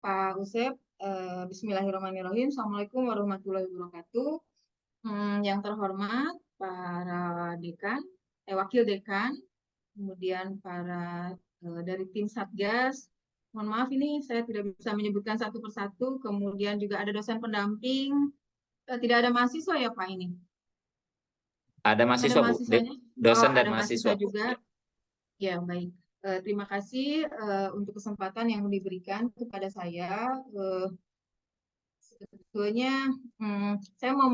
Pak Usep. Bismillahirrahmanirrahim. Assalamualaikum warahmatullahi wabarakatuh. Yang terhormat para dekan, wakil dekan, kemudian para dari tim Satgas. Mohon maaf ini saya tidak bisa menyebutkan satu persatu. Kemudian juga ada dosen pendamping. Tidak ada mahasiswa ya Pak ini? Ada Ada mahasiswa, Bu. mahasiswanya? Dosen dan Ada mahasiswa mahasiswa, Bu. juga. Ya, baik. Terima kasih untuk kesempatan yang diberikan kepada saya. Sebetulnya saya mau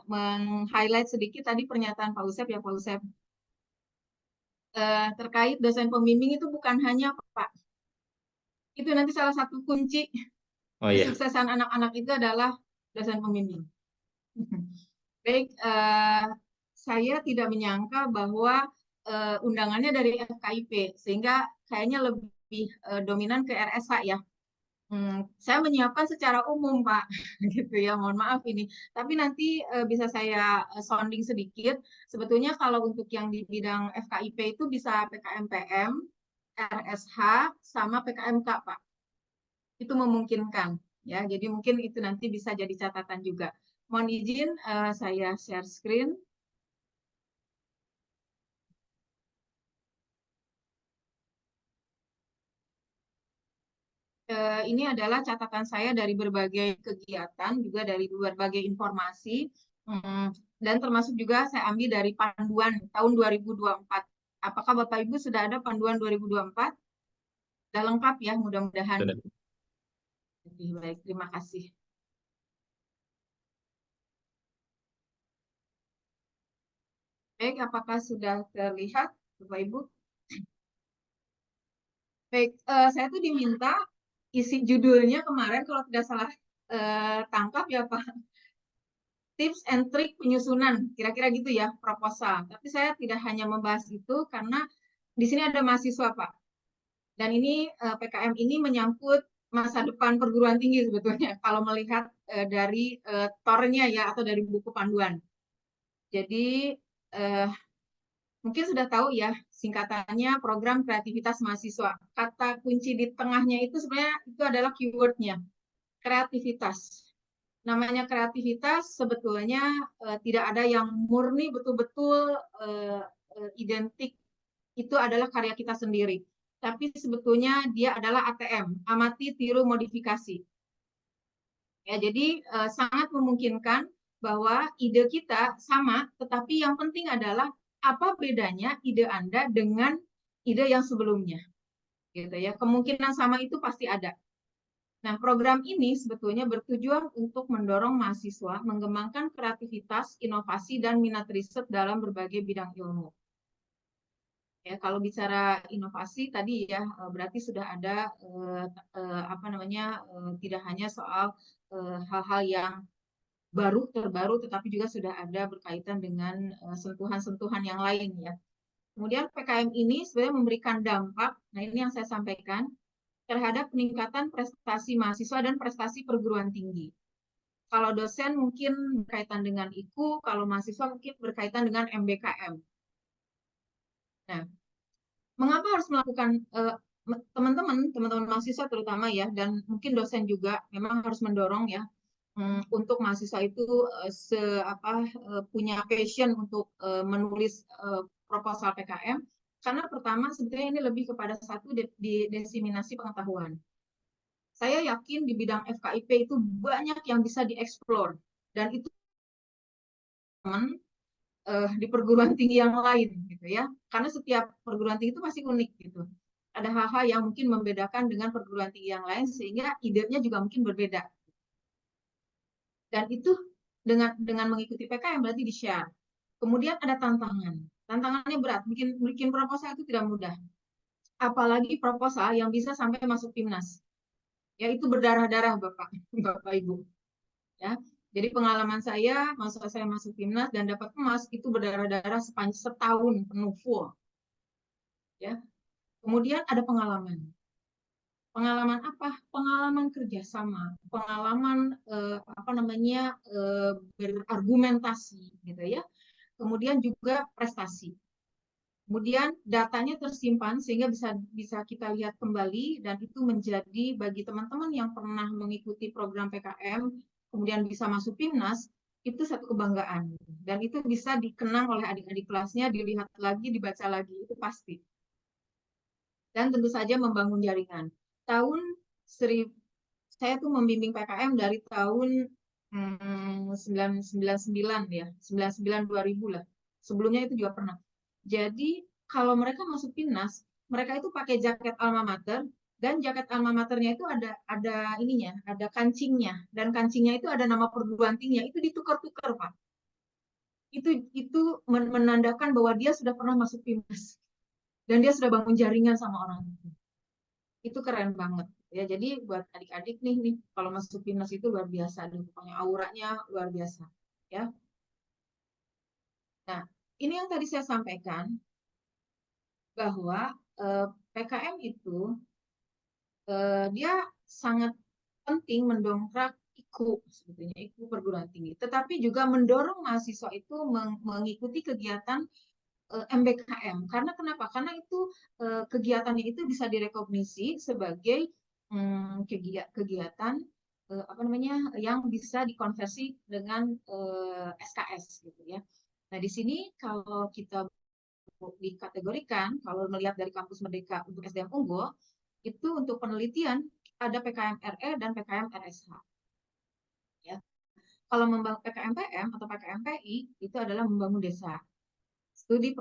meng-highlight sedikit tadi pernyataan Pak Usep ya Pak Usep. Terkait dosen pembimbing itu bukan hanya Pak. Itu nanti salah satu kunci kesuksesan anak-anak itu adalah dosen pembimbing. Baik, saya tidak menyangka bahwa undangannya dari FKIP, sehingga kayaknya lebih dominan ke RSH ya. Saya menyiapkan secara umum, Pak, gitu ya. Mohon maaf ini. Tapi nanti bisa saya sounding sedikit. Sebetulnya kalau untuk yang di bidang FKIP itu bisa PKMPM, RSH, sama PKMK, Pak. Itu memungkinkan, ya. Jadi mungkin itu nanti bisa jadi catatan juga. Mohon izin saya share screen. Ini adalah catatan saya dari berbagai kegiatan, juga dari berbagai informasi, dan termasuk juga saya ambil dari panduan tahun 2024. Apakah Bapak Ibu sudah ada panduan 2024? Sudah lengkap ya, mudah-mudahan. Baik, terima kasih. Baik, apakah sudah terlihat, Bapak Ibu? Baik, saya tuh diminta isi judulnya kemarin, kalau tidak salah tangkap ya Pak, tips and trik penyusunan, kira-kira gitu ya, proposal. Tapi saya tidak hanya membahas itu karena di sini ada mahasiswa, Pak. Dan ini PKM ini menyangkut masa depan perguruan tinggi sebetulnya, kalau melihat dari tornya ya, atau dari buku panduan. Jadi mungkin sudah tahu ya, singkatannya program kreativitas mahasiswa. Kata kunci di tengahnya itu sebenarnya itu adalah keywordnya, kreativitas. Namanya kreativitas sebetulnya tidak ada yang murni betul-betul identik itu adalah karya kita sendiri. Tapi sebetulnya dia adalah ATM, amati, tiru, modifikasi. Ya, jadi sangat memungkinkan bahwa ide kita sama, tetapi yang penting adalah apa bedanya ide Anda dengan ide yang sebelumnya. Gitu ya. Kemungkinan sama itu pasti ada. Nah, program ini sebetulnya bertujuan untuk mendorong mahasiswa mengembangkan kreativitas, inovasi, dan minat riset dalam berbagai bidang ilmu. Ya, kalau bicara inovasi tadi ya berarti sudah ada tidak hanya soal hal-hal yang terbaru, tetapi juga sudah ada berkaitan dengan sentuhan-sentuhan yang lain ya. Kemudian PKM ini sebenarnya memberikan dampak, nah ini yang saya sampaikan, terhadap peningkatan prestasi mahasiswa dan prestasi perguruan tinggi. Kalau dosen mungkin berkaitan dengan IKU, kalau mahasiswa mungkin berkaitan dengan MBKM. Nah, mengapa harus melakukan teman-teman mahasiswa terutama ya, dan mungkin dosen juga memang harus mendorong ya untuk mahasiswa itu punya passion untuk menulis proposal PKM, karena pertama sebetulnya ini lebih kepada satu desiminasi pengetahuan. Saya yakin di bidang FKIP itu banyak yang bisa dieksplor, dan itu teman di perguruan tinggi yang lain gitu ya, karena setiap perguruan tinggi itu masih unik gitu. Ada hal-hal yang mungkin membedakan dengan perguruan tinggi yang lain, sehingga idenya juga mungkin berbeda. Dan itu dengan mengikuti PKM berarti di-share. Kemudian ada tantangan. Tantangannya berat, bikin proposal itu tidak mudah. Apalagi proposal yang bisa sampai masuk timnas. Ya, itu berdarah-darah Bapak Ibu. Ya. Jadi pengalaman saya, masa saya masuk timnas dan dapat emas itu berdarah-darah sepanjang setahun penuh full. Ya. Kemudian ada pengalaman. Pengalaman apa? Pengalaman kerjasama, pengalaman berargumentasi, gitu ya. Kemudian juga prestasi. Kemudian datanya tersimpan sehingga bisa kita lihat kembali, dan itu menjadi bagi teman-teman yang pernah mengikuti program PKM kemudian bisa masuk PIMNAS, itu satu kebanggaan, dan itu bisa dikenang oleh adik-adik kelasnya, dilihat lagi, dibaca lagi, itu pasti. Dan tentu saja membangun jaringan. Saya tuh membimbing PKM dari tahun 1999 ya, 99-2000 lah. Sebelumnya itu juga pernah. Jadi kalau mereka masuk PIMNAS, mereka itu pakai jaket alma mater, dan jaket alma maternya itu ada ininya, ada kancingnya, dan kancingnya itu ada nama perguruan tingginya, itu ditukar-tukar, Pak. Itu menandakan bahwa dia sudah pernah masuk PIMNAS dan dia sudah bangun jaringan sama orang itu keren banget ya. Jadi buat adik-adik nih kalau masuk PIMNAS itu luar biasa, dan pokoknya auranya luar biasa ya. Nah, ini yang tadi saya sampaikan bahwa PKM itu dia sangat penting mendongkrak IKU, sebetulnya IKU perguruan tinggi, tetapi juga mendorong mahasiswa itu mengikuti kegiatan MBKM. Karena kenapa? Karena itu kegiatannya itu bisa direkognisi sebagai kegiatan apa namanya, yang bisa dikonversi dengan SKS gitu ya. Nah, di sini kalau kita dikategorikan, kalau melihat dari Kampus Merdeka untuk SDM unggul, itu untuk penelitian ada PKM RE dan PKM RSH. Ya. Kalau membangun PKM PM atau PKM PI itu adalah membangun desa. Studi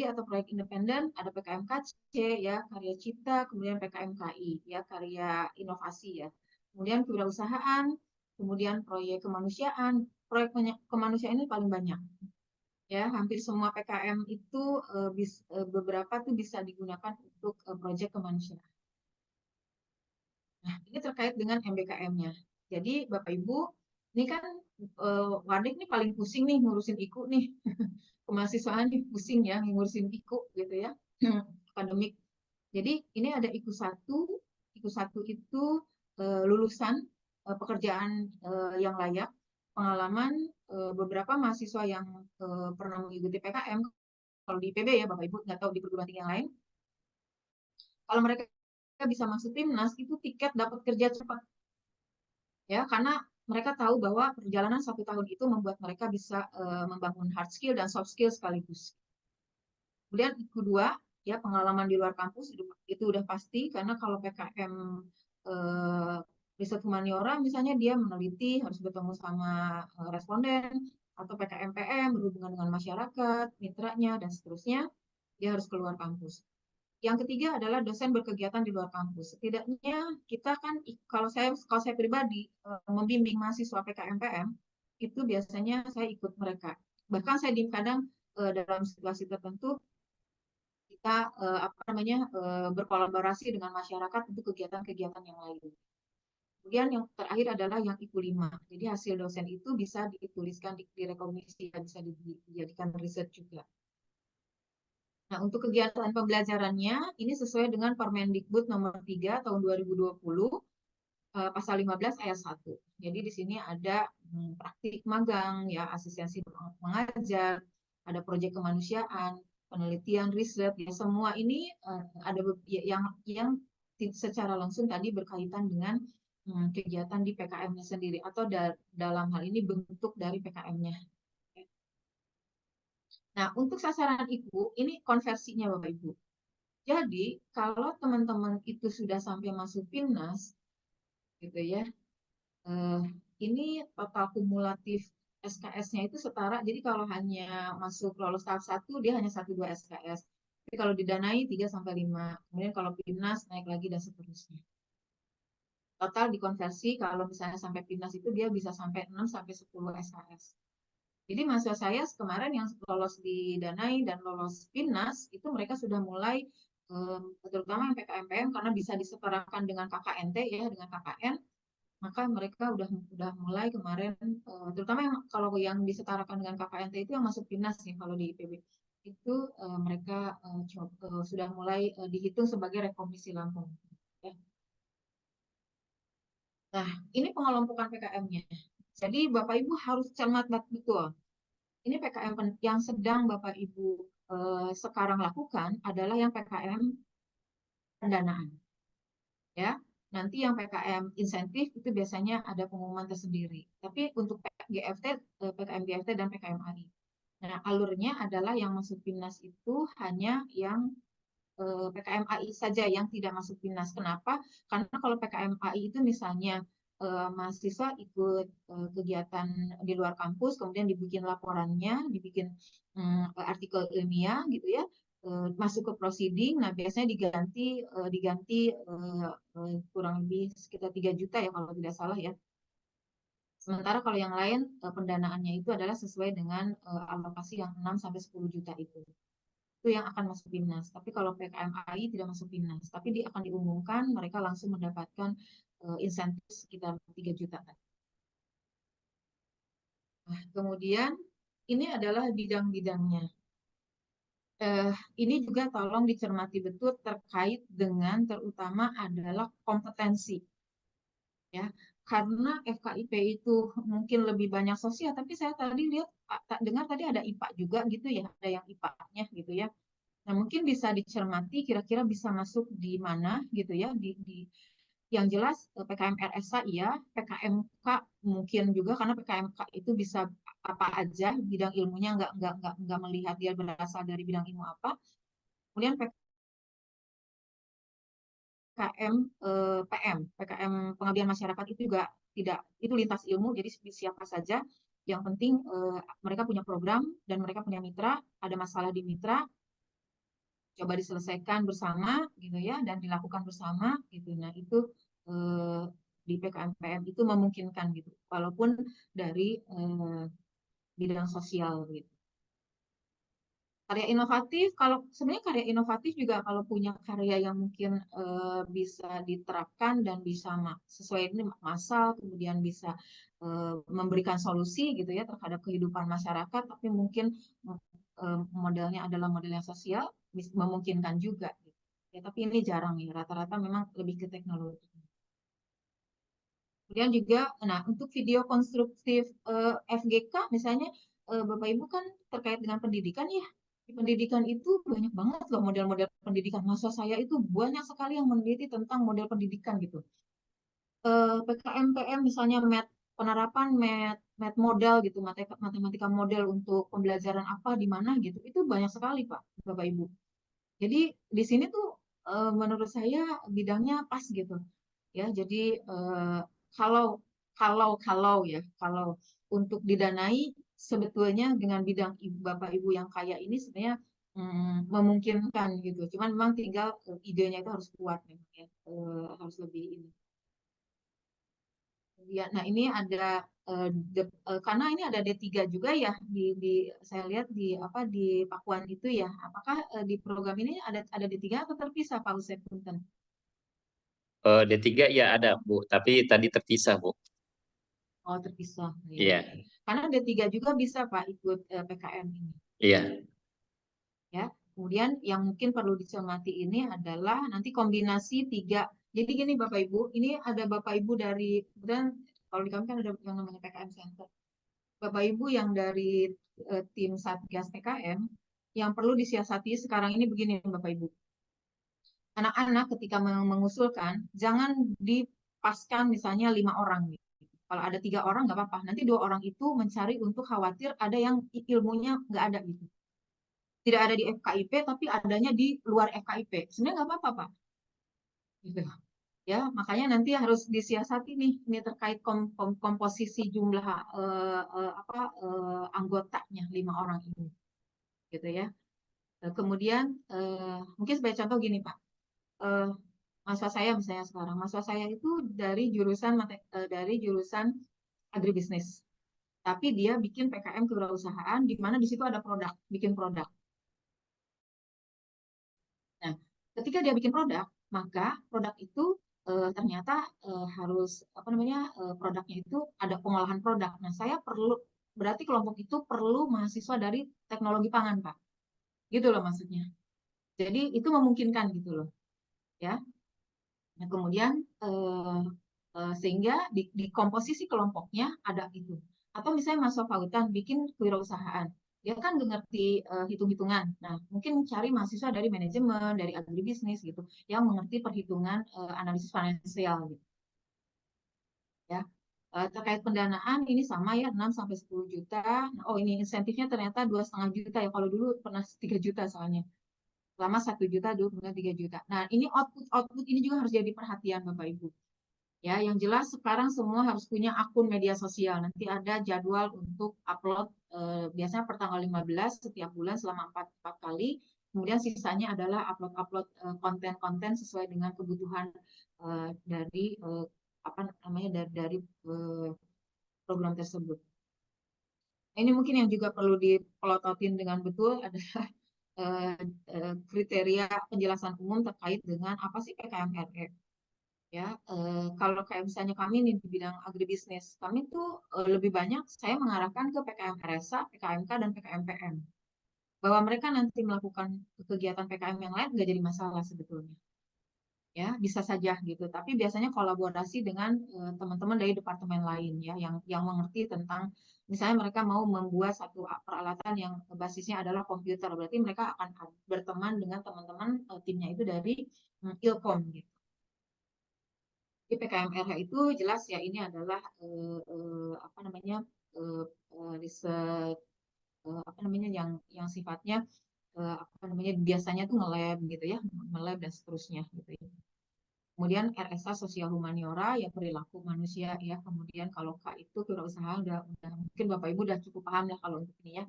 atau proyek independen ada PKM KC ya, karya cipta, kemudian PKM KI ya, karya inovasi ya. Kemudian kewirausahaan, kemudian proyek kemanusiaan. Proyek kemanusiaan ini paling banyak. Ya, hampir semua PKM itu beberapa tuh bisa digunakan untuk proyek kemanusiaan. Nah, ini terkait dengan MBKM-nya. Jadi Bapak Ibu, ini kan Wadik nih paling pusing nih ngurusin IKU nih. Kemahasiswaan nih pusing ya ngurusin IKU gitu ya. Akademik. Jadi ini ada IKU 1. IKU 1 itu lulusan pekerjaan yang layak, pengalaman beberapa mahasiswa yang pernah mengikuti PKM. Kalau di IPB ya Bapak Ibu, nggak tahu di perguruan tinggi yang lain. Kalau mereka bisa masuk PIMNAS, itu tiket dapat kerja cepat. Ya, karena mereka tahu bahwa perjalanan 1 tahun itu membuat mereka bisa membangun hard skill dan soft skill sekaligus. Kemudian kedua, ya pengalaman di luar kampus itu udah pasti, karena kalau PKM riset humaniora misalnya dia meneliti harus bertemu sama responden, atau PKM PM berhubungan dengan masyarakat, mitranya dan seterusnya, dia harus keluar kampus. Yang ketiga adalah dosen berkegiatan di luar kampus. Setidaknya kita kan, kalau saya pribadi membimbing mahasiswa PKM PM, itu biasanya saya ikut mereka. Bahkan saya kadang dalam situasi tertentu kita apa namanya berkolaborasi dengan masyarakat untuk kegiatan-kegiatan yang lain. Kemudian yang terakhir adalah yang IKU 5. Jadi hasil dosen itu bisa dituliskan, direkomendasi, bisa dijadikan riset juga. Nah, untuk kegiatan pembelajarannya, ini sesuai dengan Permendikbud nomor 3 tahun 2020, pasal 15 ayat 1. Jadi di sini ada praktik magang, ya, asistensi mengajar, ada proyek kemanusiaan, penelitian, riset, ya, semua ini ada yang secara langsung tadi berkaitan dengan kegiatan di PKM-nya sendiri, atau dalam hal ini bentuk dari PKM-nya. Nah, untuk sasaran IKU, ini konversinya Bapak Ibu. Jadi, kalau teman-teman itu sudah sampai masuk PIMNAS, gitu ya, ini total kumulatif SKS-nya itu setara. Jadi kalau hanya masuk lolos tahap 1, dia hanya 1-2 SKS. Tapi kalau didanai 3-5. Kemudian kalau PIMNAS naik lagi dan seterusnya. Total dikonversi kalau misalnya sampai PIMNAS itu dia bisa sampai 6-10 SKS. Jadi mahasiswa saya kemarin yang lolos di Danai dan lolos PIMNAS, itu mereka sudah mulai, terutama yang PKMPM, karena bisa disetarakan dengan KKNT ya, dengan KKN, maka mereka udah mulai kemarin, terutama yang kalau yang disetarakan dengan KKNT itu yang masuk PIMNAS ya, kalau di IPB itu mereka sudah mulai dihitung sebagai rekognisi Lampung. Ya. Nah, ini pengelompokan PKM-nya. Jadi Bapak Ibu harus cermat betul. Ini PKM yang sedang Bapak Ibu sekarang lakukan adalah yang PKM pendanaan. Ya, nanti yang PKM insentif itu biasanya ada pengumuman tersendiri. Tapi untuk GFT, PKM GFT dan PKM AI. Nah, alurnya adalah yang masuk PIMNAS itu hanya yang PKM AI saja yang tidak masuk PIMNAS. Kenapa? Karena kalau PKM AI itu misalnya mahasiswa ikut kegiatan di luar kampus, kemudian dibikin laporannya, dibikin artikel ilmiah gitu ya, masuk ke proceeding. Nah, biasanya diganti kurang lebih sekitar 3 juta ya kalau tidak salah ya. Sementara kalau yang lain pendanaannya itu adalah sesuai dengan alokasi yang 6 sampai 10 juta itu yang akan masuk PIMNAS. Tapi kalau PKM AI tidak masuk PIMNAS, tapi dia akan diumumkan mereka langsung mendapatkan insentif sekitar 3 juta. Nah, kemudian ini adalah bidang-bidangnya. Ini juga tolong dicermati betul terkait dengan terutama adalah kompetensi. Ya, karena FKIP itu mungkin lebih banyak sosial, tapi saya tadi lihat dengar tadi ada IPA juga gitu ya, ada yang IPA-nya gitu ya. Nah, mungkin bisa dicermati kira-kira bisa masuk di mana gitu ya, yang jelas PKM RSA iya, PKMK mungkin juga karena PKMK itu bisa apa aja, bidang ilmunya nggak melihat dia berasal dari bidang ilmu apa. Kemudian PKM PKM pengabdian masyarakat itu juga tidak, itu lintas ilmu, jadi siapa saja. Yang penting mereka punya program dan mereka punya mitra, ada masalah di mitra, coba diselesaikan bersama gitu ya dan dilakukan bersama gitu. Nah, itu di PKMPM itu memungkinkan gitu walaupun dari bidang sosial gitu. Karya inovatif, kalau sebenarnya karya inovatif juga kalau punya karya yang mungkin bisa diterapkan dan bisa sesuai ini masal, kemudian bisa memberikan solusi gitu ya terhadap kehidupan masyarakat, tapi mungkin modelnya adalah model yang sosial, memungkinkan juga. Gitu. Ya, tapi ini jarang ya, rata-rata memang lebih ke teknologi. Kemudian juga, nah untuk video konstruktif FGK misalnya, Bapak Ibu kan terkait dengan pendidikan ya, di pendidikan itu banyak banget loh model-model pendidikan. Masa saya itu banyak sekali yang meneliti tentang model pendidikan gitu. PKMPM misalnya penerapan math model gitu, matematika model untuk pembelajaran apa di mana gitu, itu banyak sekali Pak, Bapak Ibu. Jadi di sini tuh menurut saya bidangnya pas gitu ya. Jadi kalau kalau untuk didanai sebetulnya dengan bidang Bapak Ibu yang kaya ini sebenarnya memungkinkan gitu. Cuman memang tinggal idenya itu harus kuat memang ya. Harus lebih ini. Ya, nah ini ada karena ini ada D3 juga ya di saya lihat di apa di Pakuan itu ya. Apakah di program ini ada D3 atau terpisah Pak Usep Punten? D3 ya ada, Bu, tapi tadi terpisah, Bu. Oh, terpisah ya. Iya, Karena D3 juga bisa Pak ikut PKM ini iya. ya. Kemudian yang mungkin perlu dicermati ini adalah nanti kombinasi tiga. Jadi gini Bapak Ibu, ini ada Bapak Ibu dari, kemudian kalau di kami kan ada yang namanya PKM Center. Bapak Ibu yang dari tim Satgas PKM, yang perlu disiasati sekarang ini begini Bapak Ibu. Anak-anak ketika mengusulkan, jangan dipaskan misalnya 5 orang. Gitu. Kalau ada 3 orang nggak apa-apa. Nanti 2 orang itu mencari untuk khawatir ada yang ilmunya nggak ada gitu. Tidak ada di FKIP, tapi adanya di luar FKIP. Sebenarnya nggak apa-apa, Pak. Gitu. Ya, makanya nanti harus disiasati nih, ini terkait komposisi jumlah anggotanya 5 orang ini, gitu ya. Kemudian mungkin sebagai contoh gini Pak, mahasiswa saya misalnya sekarang, mahasiswa saya itu dari jurusan agribisnis, tapi dia bikin PKM kewirausahaan, di mana di situ ada produk, bikin produk. Nah, ketika dia bikin produk, maka produk itu ternyata harus apa namanya produknya itu ada pengolahan produk. Nah, saya perlu berarti kelompok itu perlu mahasiswa dari teknologi pangan, Pak. Gitu loh maksudnya. Jadi itu memungkinkan gitu loh, ya. Nah, kemudian sehingga di komposisi kelompoknya ada itu. Atau misalnya mahasiswa Fakultas bikin kewirausahaan. dia kan nggak ngerti hitung-hitungan. Nah, mungkin cari mahasiswa dari manajemen, dari agribisnis gitu, yang mengerti perhitungan analisis finansial gitu. Ya. Terkait pendanaan ini sama ya 6 sampai 10 juta. Nah, oh ini insentifnya ternyata 2,5 juta ya. Kalau dulu pernah 3 juta soalnya. Selama 1 juta, dulu kemudian 3 juta. Nah, ini output ini juga harus jadi perhatian Bapak Ibu. Ya, yang jelas sekarang semua harus punya akun media sosial. Nanti ada jadwal untuk upload biasanya per tanggal 15 setiap bulan selama 4 kali. Kemudian sisanya adalah upload-upload konten-konten sesuai dengan kebutuhan dari apa namanya dari program tersebut. Nah, ini mungkin yang juga perlu dipelototin dengan betul adalah kriteria penjelasan umum terkait dengan apa sih PKMRE. Ya, kalau kayak misalnya kami nih di bidang agribisnis, kami tuh lebih banyak saya mengarahkan ke PKM RSA, PKMK, dan PKMPM. Bahwa mereka nanti melakukan kegiatan PKM yang lain nggak jadi masalah sebetulnya. Ya, bisa saja gitu. Tapi biasanya kolaborasi dengan teman-teman dari departemen lain ya, yang mengerti tentang misalnya mereka mau membuat satu peralatan yang basisnya adalah komputer, berarti mereka akan berteman dengan teman-teman timnya itu dari Ilkom gitu. Di PKMRH itu jelas ya ini adalah apa namanya riset apa namanya yang sifatnya apa namanya biasanya tuh nge-lab gitu ya, nge-lab dan seterusnya gitu ya. Kemudian RSA sosial humaniora ya perilaku manusia ya. Kemudian kalau K itu kewirausahaan udah mungkin Bapak Ibu udah cukup paham lah kalau untuk ini ya.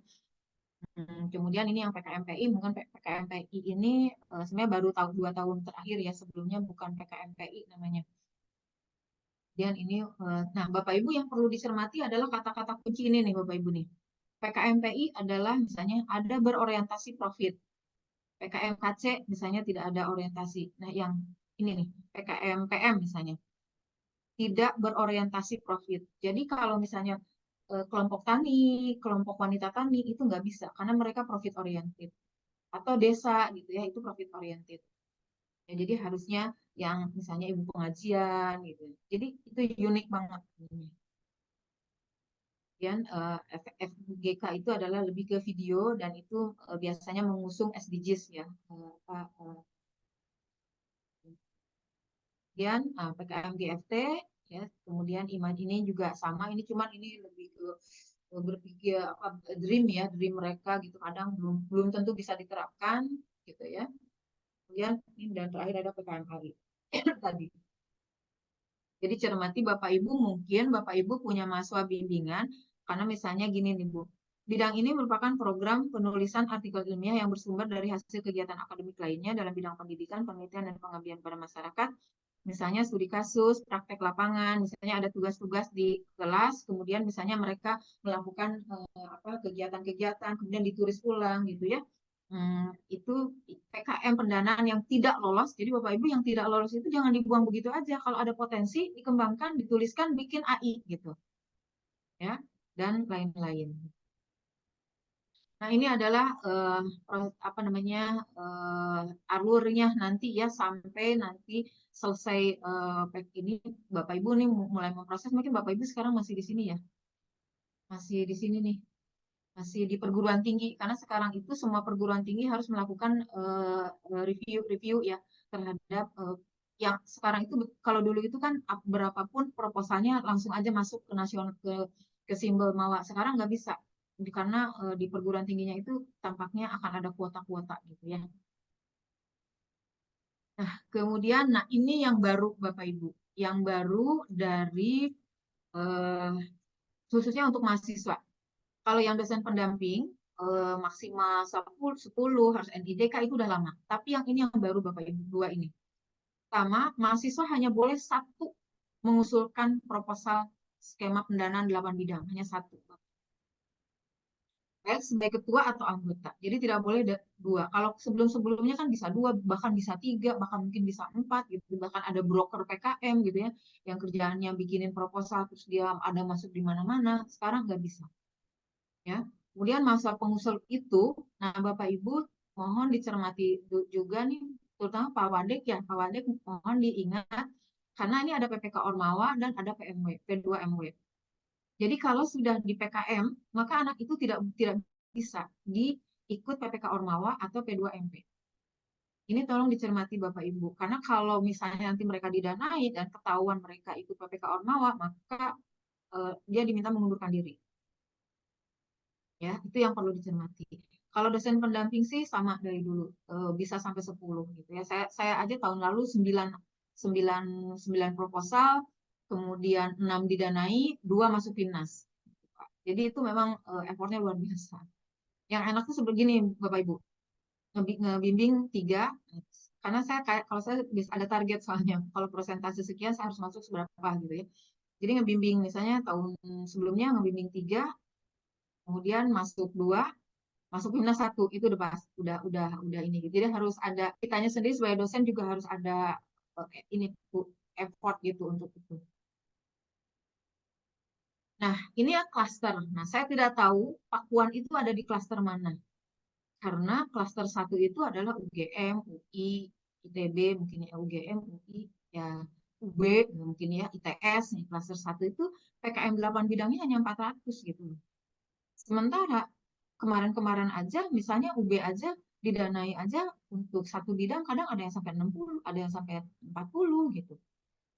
Kemudian ini yang PKMPI, mungkin PKMPI ini sebenarnya baru 2 tahun terakhir ya, sebelumnya bukan PKMPI namanya. Dan ini, nah Bapak Ibu yang perlu dicermati adalah kata-kata kunci ini nih Bapak Ibu nih. PKMPI adalah misalnya ada berorientasi profit. PKMKC misalnya tidak ada orientasi. Nah yang ini nih, PKMPM misalnya tidak berorientasi profit. Jadi kalau misalnya kelompok tani, kelompok wanita tani itu nggak bisa karena mereka profit oriented. Atau desa gitu ya, itu profit oriented. Ya, jadi harusnya yang misalnya ibu pengajian gitu. Jadi itu unik banget. Kemudian FGK itu adalah lebih ke video dan itu biasanya mengusung SDGs ya. Kemudian PKM GFT ya, kemudian IMAN ini juga sama. Ini cuman ini lebih ke berpikir apa dream ya, dream mereka gitu. Kadang belum belum tentu bisa diterapkan gitu ya. Kemudian ini dan terakhir ada PKM ARI tadi. Jadi cermati Bapak Ibu, mungkin Bapak Ibu punya mahasiswa bimbingan, karena misalnya gini nih Bu, bidang ini merupakan program penulisan artikel ilmiah yang bersumber dari hasil kegiatan akademik lainnya dalam bidang pendidikan, penelitian, dan pengabdian pada masyarakat. Misalnya studi kasus, praktek lapangan, misalnya ada tugas-tugas di kelas, kemudian misalnya mereka melakukan kegiatan-kegiatan, kemudian ditulis ulang gitu ya. Itu PKM pendanaan yang tidak lolos. Jadi Bapak Ibu yang tidak lolos itu jangan dibuang begitu aja. Kalau ada potensi dikembangkan, dituliskan, bikin AI gitu, ya, dan lain-lain. Nah ini adalah apa namanya alurnya nanti ya sampai nanti selesai ini Bapak Ibu nih mulai memproses. Mungkin Bapak Ibu sekarang masih di sini ya, masih di sini nih. Masih di perguruan tinggi karena sekarang itu semua perguruan tinggi harus melakukan review ya terhadap yang sekarang itu kalau dulu itu kan berapapun proposalnya langsung aja masuk ke nasional ke Simbol Mawa. Sekarang nggak bisa karena di perguruan tingginya itu tampaknya akan ada kuota-kuota gitu ya. Nah, kemudian nah ini yang baru Bapak Ibu, yang baru dari eh, khususnya untuk mahasiswa. Kalau yang dosen pendamping maksimal 10 harus NIDK itu udah lama. Tapi yang ini yang baru Bapak Ibu dua ini. Pertama, mahasiswa hanya boleh satu mengusulkan proposal skema pendanaan 8 bidang, hanya satu. Baik sebagai ketua atau anggota. Jadi tidak boleh dua. Kalau sebelum-sebelumnya kan bisa dua, bahkan bisa tiga, bahkan mungkin bisa empat gitu. Bahkan ada broker PKM gitu ya, yang kerjaannya bikinin proposal terus dia ada masuk di mana-mana. Sekarang nggak bisa. Ya. Kemudian masa pengusul itu, nah Bapak Ibu mohon dicermati juga nih, terutama Pak Wadek ya, Pak Wadek mohon diingat karena ini ada PPK Ormawa dan ada PMW, P2MW. Jadi kalau sudah di PKM, maka anak itu tidak bisa ikut PPK Ormawa atau P2MP. Ini tolong dicermati Bapak Ibu, karena kalau misalnya nanti mereka didanai dan ketahuan mereka ikut PPK Ormawa, maka dia diminta mengundurkan diri. Ya, itu yang perlu dicermati. Kalau dosen pendamping sih sama dari dulu, bisa sampai 10 gitu ya. Saya aja tahun lalu 9 proposal, kemudian 6 didanai, 2 masuk PIMNAS. Jadi itu memang effortnya luar biasa. Yang enak tuh seperti gini Bapak Ibu, ngebimbing 3, karena saya kayak kalau saya bisa ada target soalnya, kalau persentase sekian saya harus masuk seberapa gitu ya. Jadi ngebimbing misalnya tahun sebelumnya ngebimbing 3, kemudian masuk 2, masuk PIMNAS 1, itu udah pas, udah ini gitu. Jadi harus ada, kitanya sendiri sebagai dosen juga harus ada ini effort gitu untuk itu. Nah, ini ya klaster. Nah, saya tidak tahu Pakuan itu ada di klaster mana. Karena klaster 1 itu adalah UGM, UI, ITB, mungkin ya UGM, UI, ya UB, mungkin ya ITS. Nih, klaster 1 itu PKM 8 bidangnya hanya 400 gitu. Sementara kemarin-kemarin aja, misalnya UB aja, didanai aja untuk satu bidang kadang ada yang sampai 60, ada yang sampai 40 gitu.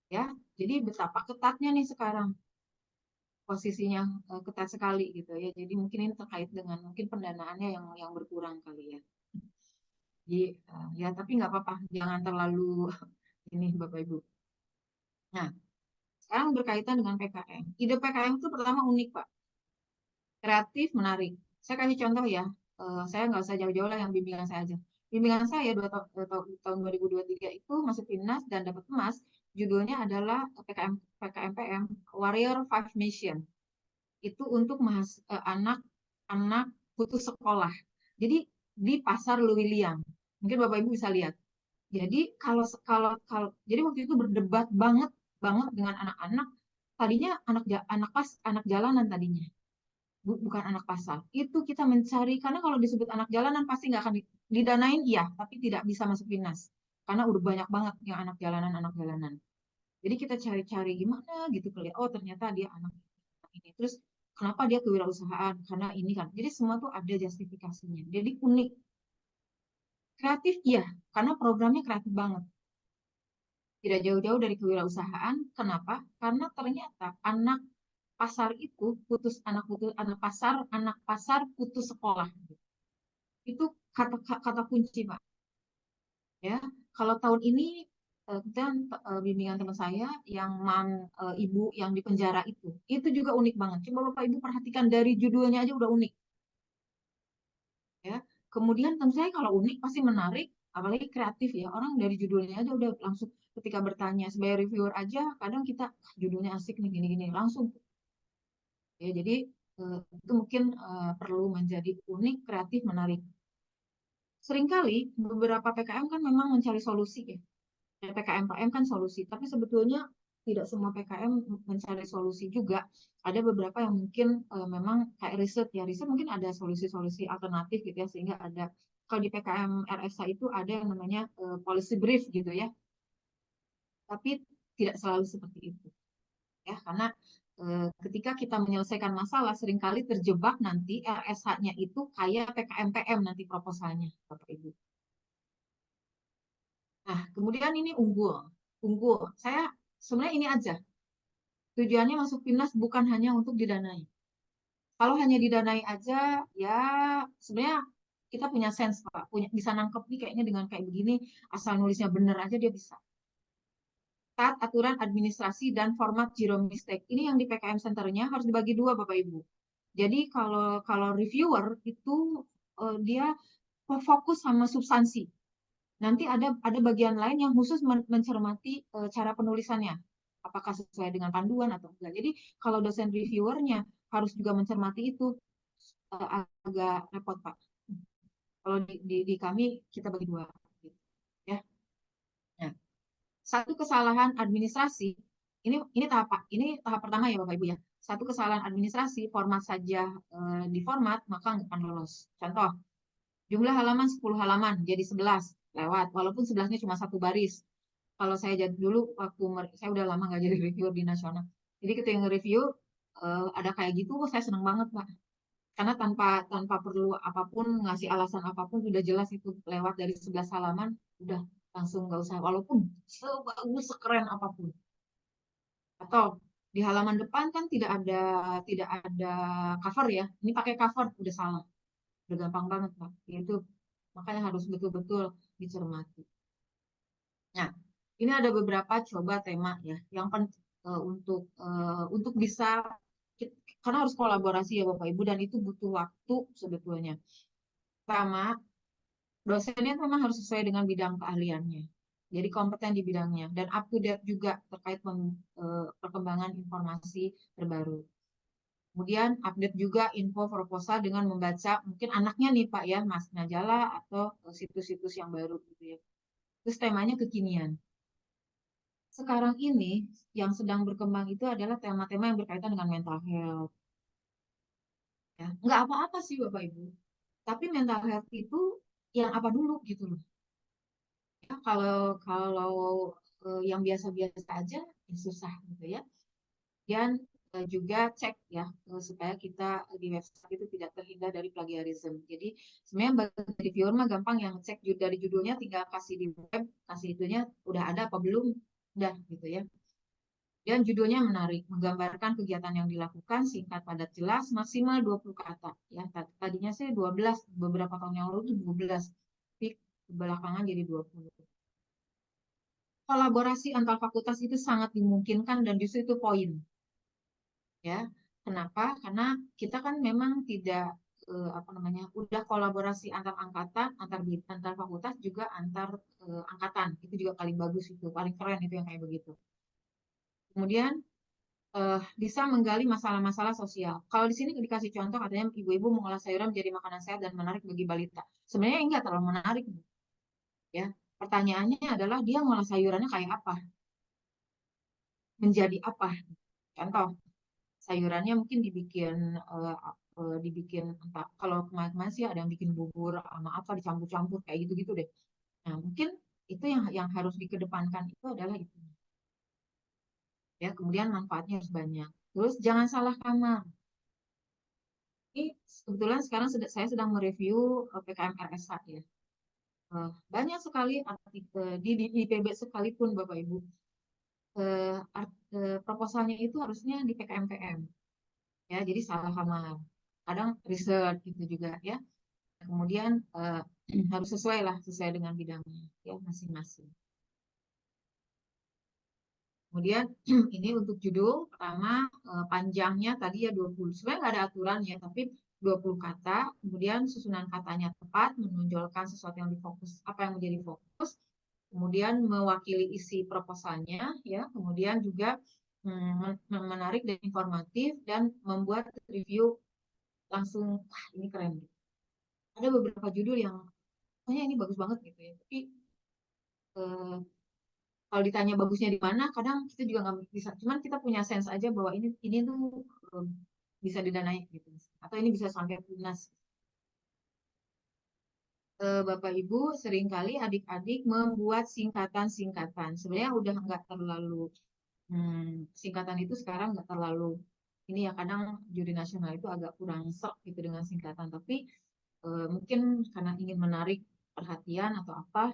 Ya, jadi betapa ketatnya nih sekarang posisinya, ketat sekali gitu ya. Jadi mungkin ini terkait dengan mungkin pendanaannya yang berkurang kali ya. Jadi ya tapi nggak apa-apa, jangan terlalu ini Bapak Ibu. Nah, sekarang berkaitan dengan PKM. Ide PKM itu pertama unik Pak, kreatif, menarik. Saya kasih contoh ya, saya nggak usah jauh-jauh lah yang bimbingan saya aja. Bimbingan saya tahun 2023 itu masuk PIMNAS dan dapat emas. Judulnya adalah PKMPM Warrior 5 Mission. Itu untuk anak-anak putus sekolah. Jadi di Pasar Lewiliang. Mungkin Bapak Ibu bisa lihat. Jadi kalau jadi waktu itu berdebat banget banget dengan anak-anak. Tadinya anak jalanan tadinya, bukan anak pasar. Itu kita mencari karena kalau disebut anak jalanan pasti nggak akan didanain iya, tapi tidak bisa masuk PIMNAS karena udah banyak banget yang anak jalanan. Jadi kita cari-cari gimana gitu kali. Oh ternyata dia anak ini. Terus kenapa dia kewirausahaan? Karena ini kan. Jadi semua tuh ada justifikasinya. Jadi unik. Kreatif iya, karena programnya kreatif banget. Tidak jauh-jauh dari kewirausahaan. Kenapa? Karena ternyata anak pasar itu anak pasar putus sekolah. Itu kata kunci, Pak. Ya, kalau tahun ini dan bimbingan teman saya yang ibu yang di penjara itu juga unik banget. Coba Bapak Ibu perhatikan dari judulnya aja udah unik. Ya, kemudian tentu saya kalau unik pasti menarik, apalagi kreatif ya. Orang dari judulnya aja udah langsung ketika bertanya sebagai reviewer aja, kadang kita judulnya asik nih gini-gini langsung. Ya, jadi itu mungkin perlu menjadi unik, kreatif, menarik. Seringkali beberapa PKM kan memang mencari solusi ya. PKM-PKM kan solusi, tapi sebetulnya tidak semua PKM mencari solusi juga. Ada beberapa yang mungkin memang kayak riset ya, riset mungkin ada solusi-solusi alternatif gitu ya, sehingga ada kalau di PKM RSA itu ada yang namanya policy brief gitu ya, tapi tidak selalu seperti itu ya, karena ketika kita menyelesaikan masalah seringkali terjebak nanti RSH-nya itu kayak PKM-PM nanti proposalnya, Bapak Ibu. Nah, kemudian ini unggul. Unggul. Saya sebenarnya ini aja. Tujuannya masuk PIMNAS bukan hanya untuk didanai. Kalau hanya didanai aja, ya sebenarnya kita punya sense, Pak. Bisa nangkep nih kayaknya dengan kayak begini, asal nulisnya bener aja dia bisa. Taat aturan administrasi dan format zero mistake. Ini yang di PKM Centernya harus dibagi dua, Bapak Ibu. Jadi kalau reviewer itu dia fokus sama substansi. Nanti ada bagian lain yang khusus mencermati cara penulisannya. Apakah sesuai dengan panduan atau enggak. Jadi kalau dosen reviewernya harus juga mencermati itu, agak repot, Pak. Kalau di kami kita bagi dua. Gitu, ya. Nah, satu kesalahan administrasi, ini tahap pertama ya Bapak Ibu ya. Satu kesalahan administrasi, format saja di format, maka nggak akan lolos. Contoh, jumlah halaman 10 halaman, jadi 11 lewat, walaupun 11-nya cuma satu baris. Kalau saya jadi dulu, waktu saya udah lama nggak jadi reviewer di nasional. Jadi ketika nge-review, ada kayak gitu, saya seneng banget Pak. Karena tanpa perlu apapun, ngasih alasan apapun, sudah jelas itu lewat dari 11 halaman, udah langsung nggak usah, walaupun sebagus sekeren apapun. Atau di halaman depan kan tidak ada cover ya, ini pakai cover udah salah, udah gampang banget Pak. Itu makanya harus betul-betul dicermati. Nah, ini ada beberapa coba tema ya yang untuk bisa, karena harus kolaborasi ya Bapak Ibu, dan itu butuh waktu sebetulnya. Pertama, dosennya memang harus sesuai dengan bidang keahliannya. Jadi kompeten di bidangnya dan up to date juga terkait perkembangan informasi terbaru. Kemudian update juga info proposal dengan membaca mungkin anaknya nih Pak ya, Mas majalah atau situs-situs yang baru gitu ya. Terus temanya kekinian. Sekarang ini yang sedang berkembang itu adalah tema-tema yang berkaitan dengan mental health. Ya. Nggak apa-apa sih Bapak Ibu, tapi mental health itu yang apa dulu gitu loh. Ya, kalau kalau yang biasa-biasa aja ya susah gitu ya. Dan juga cek ya supaya kita di website itu tidak terhindar dari plagiarisme. Jadi sebenarnya bagi reviewer mah gampang, yang cek dari judulnya tinggal kasih di web, kasih itunya udah ada apa belum, udah gitu ya. Dan judulnya menarik, menggambarkan kegiatan yang dilakukan, singkat, padat, jelas, maksimal 20 kata. Ya, tadinya saya 12, beberapa tahun yang lalu itu 12, tapi belakangan jadi 20. Kolaborasi antar fakultas itu sangat dimungkinkan dan justru itu poin. Ya, kenapa? Karena kita kan memang tidak apa namanya, udah kolaborasi antar angkatan, antar fakultas juga antar angkatan. Itu juga paling bagus itu, paling keren itu yang kayak begitu. Kemudian bisa menggali masalah-masalah sosial. Kalau di sini dikasih contoh katanya ibu-ibu mengolah sayuran menjadi makanan sehat dan menarik bagi balita. Sebenarnya enggak terlalu menarik, ya. Pertanyaannya adalah dia ngolah sayurannya kayak apa, menjadi apa. Contoh, sayurannya mungkin dibikin entah, kalau kemarin sih ada yang bikin bubur sama apa dicampur-campur kayak gitu-gitu deh. Nah, mungkin itu yang harus dikedepankan itu adalah itu. Ya, kemudian manfaatnya harus banyak. Terus jangan salah kamar. Ini kebetulan sekarang saya sedang mereview PKM RSA ya. Banyak sekali artikel di IPB sekalipun Bapak Ibu. Proposalnya itu harusnya di PKM-PM. Ya, jadi salah kamar. Kadang research gitu juga ya. Kemudian harus sesuai lah, sesuai dengan bidangnya ya masing-masing. Kemudian ini untuk judul pertama, panjangnya tadi ya 20. Sebenarnya nggak ada aturan ya, tapi 20 kata. Kemudian susunan katanya tepat, menonjolkan sesuatu yang difokus, apa yang menjadi fokus. Kemudian mewakili isi proposalnya ya. Kemudian juga menarik dan informatif dan membuat review langsung, wah ini keren. Ada beberapa judul yang kayaknya ini bagus banget gitu ya. Tapi eh, kalau ditanya bagusnya di mana, kadang kita juga nggak bisa. Cuman kita punya sense aja bahwa ini tuh um, bisa didanai gitu, atau ini bisa sampai lunas. Bapak Ibu seringkali adik-adik membuat singkatan-singkatan. Sebenarnya udah nggak terlalu singkatan itu sekarang nggak terlalu ini ya, kadang juri nasional itu agak kurang sok gitu dengan singkatan. Tapi mungkin karena ingin menarik perhatian atau apa,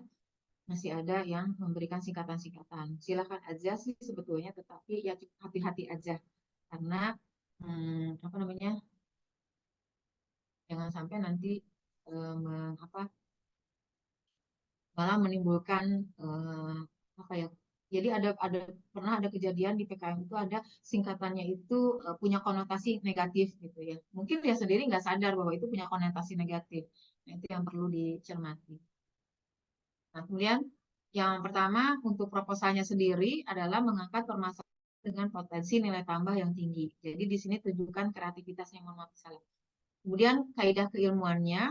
masih ada yang memberikan singkatan-singkatan. Silakan aja sih sebetulnya, tetapi ya hati-hati aja karena apa namanya, jangan sampai nanti apa malah menimbulkan apa ya. Jadi ada pernah ada kejadian di PKM itu ada singkatannya itu punya konotasi negatif gitu ya. Mungkin dia sendiri nggak sadar bahwa itu punya konotasi negatif. Nah, itu yang perlu dicermati. Nah, kemudian yang pertama untuk proposalnya sendiri adalah mengangkat permasalahan dengan potensi nilai tambah yang tinggi. Jadi di sini tunjukkan kreativitasnya, mohon maaf salah. Kemudian kaidah keilmuannya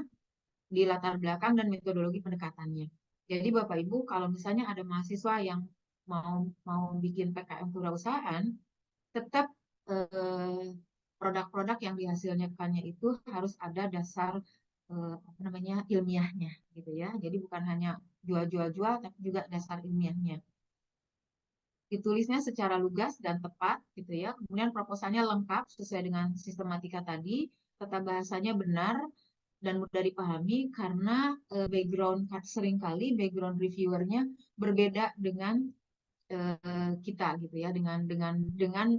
di latar belakang dan metodologi pendekatannya. Jadi Bapak Ibu kalau misalnya ada mahasiswa yang mau mau bikin PKM kewirausahaan, tetap produk-produk yang dihasilkannya itu harus ada dasar apa namanya ilmiahnya gitu ya. Jadi bukan hanya jual-jual-jual tapi juga dasar ilmiahnya. Ditulisnya secara lugas dan tepat gitu ya. Kemudian proposalnya lengkap sesuai dengan sistematika tadi. tata bahasanya benar dan mudah dipahami karena seringkali background reviewernya berbeda dengan kita gitu ya, dengan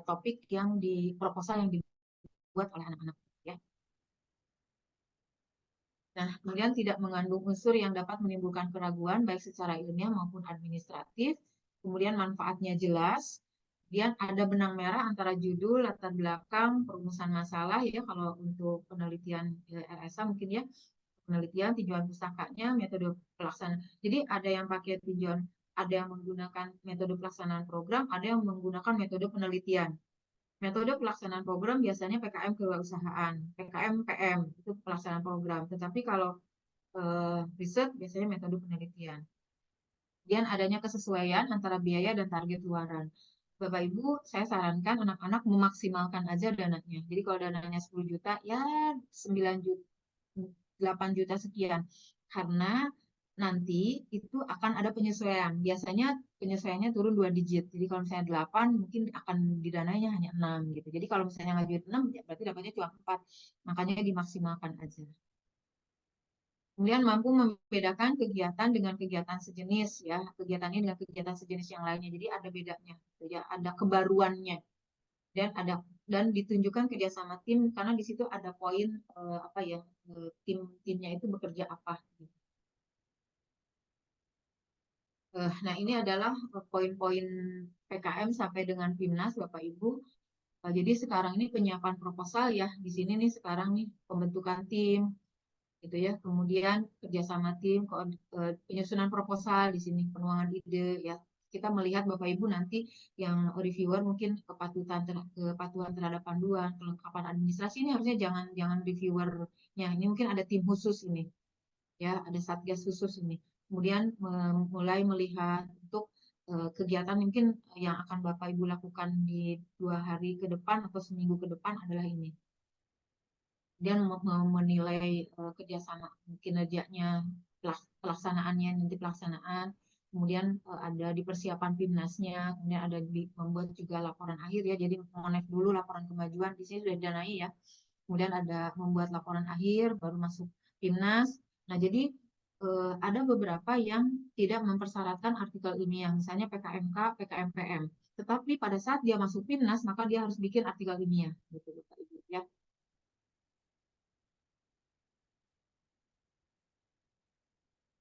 topik yang di proposal yang dibuat oleh anak-anak ya. Nah, kemudian tidak mengandung unsur yang dapat menimbulkan keraguan baik secara ilmiah maupun administratif. Kemudian manfaatnya jelas. Kemudian ada benang merah antara judul, latar belakang, perumusan masalah ya kalau untuk penelitian RSA mungkin ya, penelitian, tinjauan pustakanya, metode pelaksanaan. Jadi ada yang pakai tinjauan, ada yang menggunakan metode pelaksanaan program, ada yang menggunakan metode penelitian. Metode pelaksanaan program biasanya PKM kewirausahaan, PKM PM itu pelaksanaan program. Tetapi kalau riset biasanya metode penelitian. Kemudian adanya kesesuaian antara biaya dan target luaran. Bapak Ibu, saya sarankan anak-anak memaksimalkan aja dananya. Jadi kalau dananya 10 juta, ya 9 juta, 8 juta sekian. Karena nanti itu akan ada penyesuaian. Biasanya penyesuaiannya turun 2 digit. Jadi kalau misalnya 8, mungkin akan didananya hanya 6 gitu. Jadi kalau misalnya ngajuin 6, ya berarti dapatnya cuma 4. Makanya dimaksimalkan aja. Kemudian mampu membedakan kegiatan dengan kegiatan sejenis ya, kegiatannya dengan kegiatan sejenis yang lainnya. Jadi ada bedanya, gitu ya, ada kebaruannya dan ditunjukkan kerjasama tim karena di situ ada poin apa ya timnya itu bekerja apa. Nah ini adalah poin-poin PKM sampai dengan PIMNAS Bapak Ibu. Jadi sekarang ini penyiapan proposal ya di sini nih sekarang nih pembentukan tim gitu ya. Kemudian kerjasama tim, penyusunan proposal di sini, penuangan ide ya. Kita melihat Bapak Ibu nanti yang reviewer mungkin kepatuhan terhadap panduan, kelengkapan administrasi ini harusnya jangan jangan reviewernya. Ini mungkin ada tim khusus ini ya, ada satgas khusus ini. Kemudian mulai melihat untuk kegiatan mungkin yang akan Bapak Ibu lakukan di 2 hari ke depan atau seminggu ke depan adalah ini dan menilai kerjasama kinerjanya pelaksanaannya nanti pelaksanaan kemudian ada di persiapan PIMNASnya kemudian ada membuat juga laporan akhir ya jadi monef dulu laporan kemajuan di sini sudah didanai ya kemudian ada membuat laporan akhir baru masuk PIMNAS nah jadi ada beberapa yang tidak mempersyaratkan artikel ilmiah misalnya PKMK, PKMPM tetapi pada saat dia masuk PIMNAS maka dia harus bikin artikel ilmiah gitu Bapak Ibu ya.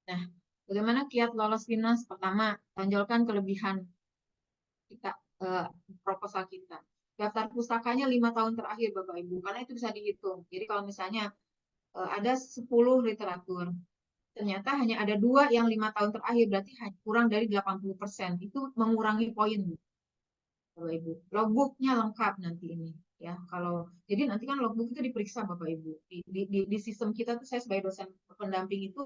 Nah, bagaimana kiat lolos PIMNAS? Pertama, tonjolkan kelebihan kita proposal kita. Daftar pustakanya 5 tahun terakhir, Bapak Ibu, karena itu bisa dihitung. Jadi kalau misalnya ada 10 literatur, ternyata hanya ada 2 yang 5 tahun terakhir, berarti kurang dari 80%. Itu mengurangi poin, Bapak Ibu. Logbooknya lengkap nanti ini. Ya, kalau jadi nanti kan logbook itu diperiksa Bapak Ibu di sistem kita tuh saya sebagai dosen pendamping itu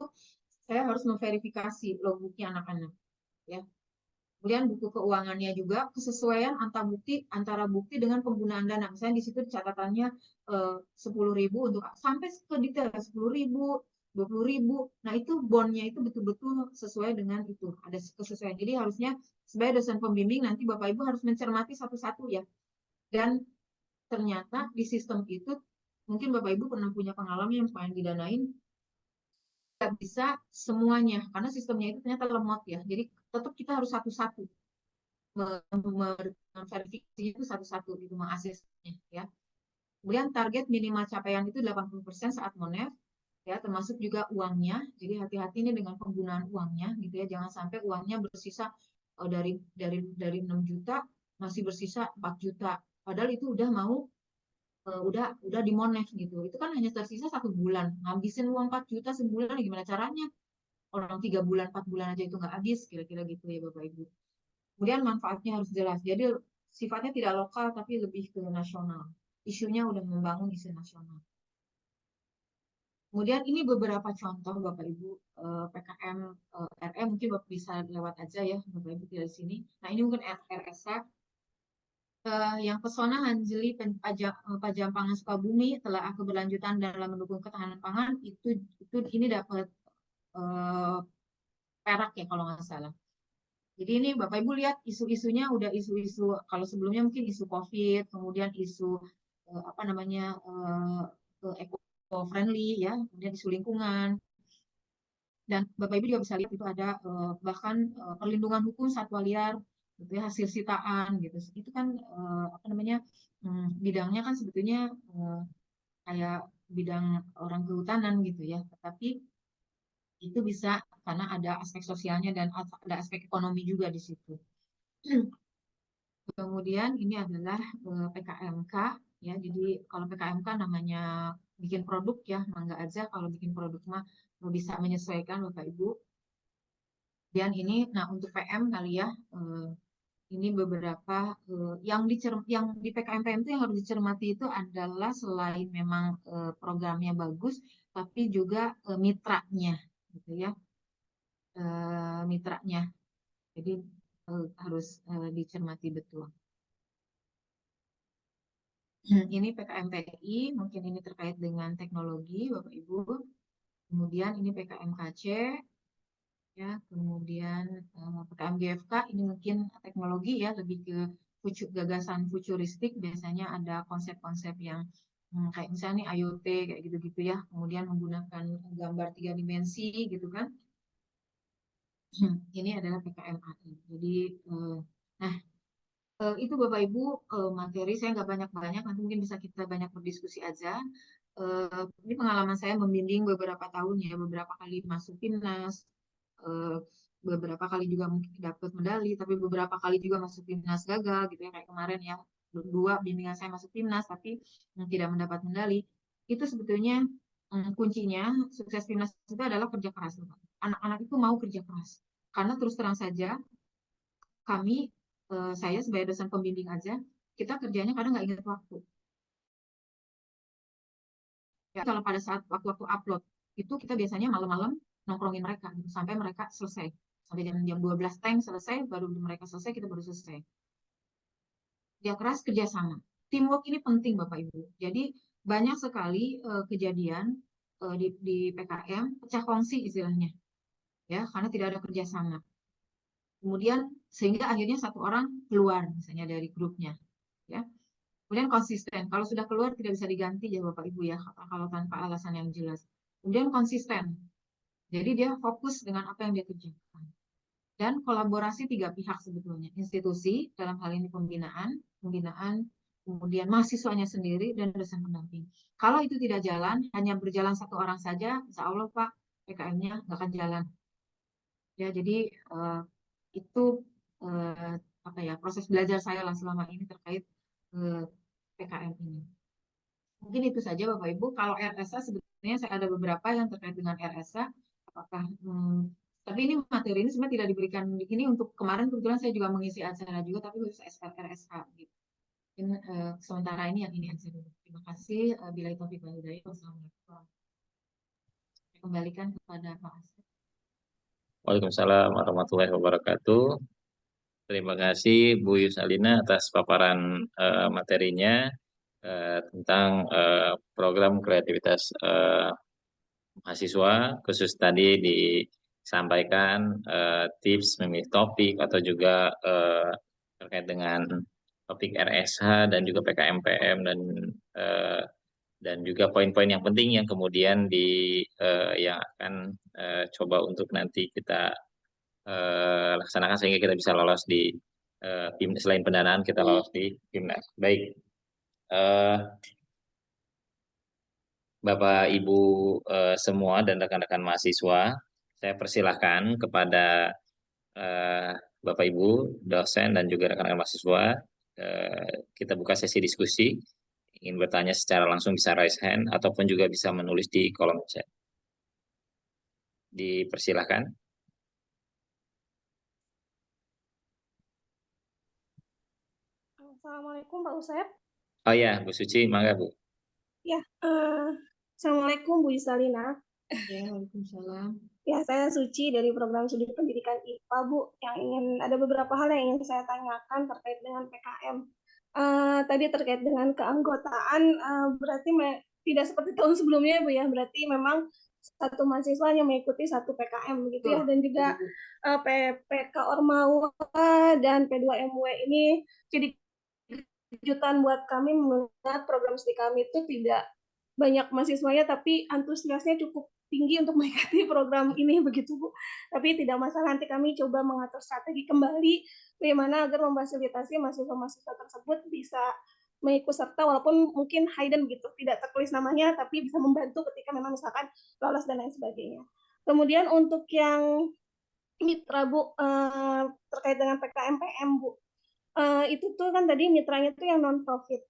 saya harus memverifikasi logbooknya anak-anak ya. Kemudian buku keuangannya juga kesesuaian antara bukti dengan penggunaan dana. Misalnya di situ catatannya 10.000 untuk sampai ke detail 10.000, 20.000. Nah itu bondnya itu betul-betul sesuai dengan itu. Ada kesesuaian. Jadi harusnya sebagai dosen pembimbing nanti Bapak Ibu harus mencermati satu-satu ya. Dan ternyata di sistem itu mungkin Bapak Ibu pernah punya pengalaman yang pengen didanain tidak bisa semuanya karena sistemnya itu ternyata lemot ya. Jadi tetap kita harus satu-satu memverifikasi itu satu-satu itu mengaksesnya ya. Kemudian target minimal capaian itu 80% saat monef ya termasuk juga uangnya. Jadi hati-hati ini dengan penggunaan uangnya gitu ya. Jangan sampai uangnya bersisa dari 6 juta masih bersisa 4 juta. Padahal itu udah mau udah dimonef gitu. Itu kan hanya tersisa 1 bulan. Ngabisin uang 4 juta sebulan gimana caranya? Orang 3 bulan, 4 bulan aja itu nggak habis, kira-kira gitu ya Bapak Ibu. Kemudian manfaatnya harus jelas. Jadi sifatnya tidak lokal tapi lebih ke nasional. Isunya udah membangun isu nasional. Kemudian ini beberapa contoh Bapak Ibu PKM RE mungkin Bapak bisa lewat aja ya Bapak Ibu di sini. Nah ini mungkin RSA yang pesona Hanjeli Pajampangan Sukabumi telah keberlanjutan dalam mendukung ketahanan pangan itu ini dapat perak ya kalau nggak salah. Jadi ini Bapak Ibu lihat isu-isunya udah isu-isu kalau sebelumnya mungkin isu COVID, kemudian isu apa namanya eco-friendly ya, kemudian isu lingkungan. Dan Bapak Ibu juga bisa lihat itu ada bahkan perlindungan hukum satwa liar, gitu ya, hasil sitaan gitu. Itu kan apa namanya bidangnya kan sebetulnya kayak bidang orang kehutanan gitu ya, tetapi itu bisa karena ada aspek sosialnya dan ada aspek ekonomi juga di situ. Kemudian ini adalah PKMK ya. Jadi kalau PKMK namanya bikin produk ya, mangga aja kalau bikin produk mah bisa menyesuaikan Bapak Ibu. Dan ini, nah untuk PM kali ya, ini beberapa yang di PKM-PM itu yang harus dicermati itu adalah selain memang programnya bagus, tapi juga mitranya, gitu ya, mitranya. Jadi harus dicermati betul. Ini PKMTI, mungkin ini terkait dengan teknologi, Bapak Ibu. Kemudian ini PKMKC, ya. Kemudian PKM GFK ini mungkin teknologi ya, lebih ke gagasan futuristik. Biasanya ada konsep-konsep yang kayak misalnya IoT kayak gitu-gitu ya. Kemudian menggunakan gambar 3 dimensi gitu kan. Ini adalah PKMAI. Jadi, nah itu Bapak Ibu materi saya nggak banyak-banyak, nanti mungkin bisa kita banyak berdiskusi aja. Ini pengalaman saya membimbing beberapa tahun ya, beberapa kali masuk timnas, beberapa kali juga mungkin dapat medali, tapi beberapa kali juga masuk timnas gagal gitu ya, kayak kemarin ya, dua bimbingan saya masuk timnas tapi tidak mendapat medali. Itu sebetulnya kuncinya sukses timnas itu adalah kerja keras. Anak-anak itu mau kerja keras. Karena terus terang saja kami, saya sebagai dosen pembimbing aja, kita kerjanya kadang nggak ingat waktu. Ya, kalau pada saat waktu-waktu upload, itu kita biasanya malam-malam nongkrongin mereka, gitu, sampai mereka selesai. Sampai jam 12 tank selesai, baru mereka selesai, kita baru selesai. Kerja keras, kerjasama. Teamwork ini penting, Bapak Ibu. Jadi, banyak sekali kejadian di PKM, pecah kongsi istilahnya. Ya, karena tidak ada kerjasama. Kemudian, sehingga akhirnya satu orang keluar, misalnya dari grupnya. Ya. Kemudian konsisten. Kalau sudah keluar tidak bisa diganti ya Bapak Ibu ya, kalau tanpa alasan yang jelas. Kemudian konsisten. Jadi dia fokus dengan apa yang dia kerjakan. Dan kolaborasi 3 pihak sebetulnya. Institusi, dalam hal ini pembinaan, kemudian mahasiswanya sendiri, dan dosen pendamping. Kalau itu tidak jalan, hanya berjalan satu orang saja, insya Allah Pak, PKM-nya nggak akan jalan. Ya, jadi itu apa ya, proses belajar saya lah selama ini terkait PKM ini. Mungkin itu saja Bapak Ibu. Kalau RSA sebetulnya saya ada beberapa yang terkait dengan RSA. Apakah tapi ini materi ini sebenarnya tidak diberikan di sini. Untuk kemarin kebetulan saya juga mengisi acara juga, tapi khusus RSA gitu. Mungkin sementara ini yang ini aja dulu. Terima kasih. Bila Taufik wal Hidayah. Wassalamualaikum. Saya kembalikan kepada Pak Asep. Waalaikumsalam warahmatullahi wabarakatuh. Terima kasih Bu Yusalina atas paparan materinya tentang program kreativitas mahasiswa, khusus tadi disampaikan tips memilih topik atau juga terkait dengan topik RSH dan juga PKMPM dan juga poin-poin yang penting yang kemudian yang akan coba untuk nanti kita laksanakan sehingga kita bisa lolos di selain pendanaan kita lolos di Timnas. Baik, Bapak Ibu semua dan rekan-rekan mahasiswa, saya persilahkan kepada Bapak Ibu dosen dan juga rekan-rekan mahasiswa, kita buka sesi diskusi. Ingin bertanya secara langsung bisa raise hand ataupun juga bisa menulis di kolom chat. Dipersilahkan. Assalamualaikum Pak Usep. Oh ya, Bu Suci, mangga Bu. Ya, Assalamualaikum Bu Yusalina. Ya, Waalaikumsalam. Ya, saya Suci dari program studi pendidikan IPA Bu. Yang ada beberapa hal yang ingin saya tanyakan terkait dengan PKM. Tadi terkait dengan keanggotaan, berarti tidak seperti tahun sebelumnya Bu ya. Berarti memang satu mahasiswa hanya mengikuti satu PKM begitu ya, dan juga PPK Ormawa dan P2MW ini jadi kejutan buat kami melihat program studi kami itu tidak banyak mahasiswanya tapi antusiasnya cukup tinggi untuk mengikuti program ini begitu Bu. Tapi tidak masalah, nanti kami coba mengatur strategi kembali bagaimana agar memfasilitasi mahasiswa-mahasiswa tersebut bisa mengikut serta walaupun mungkin hidden gitu, tidak tertulis namanya tapi bisa membantu ketika memang misalkan lolos dan lain sebagainya. Kemudian untuk yang mitra Bu, terkait dengan PKMPM Bu, itu tuh kan tadi mitranya tuh yang non profit.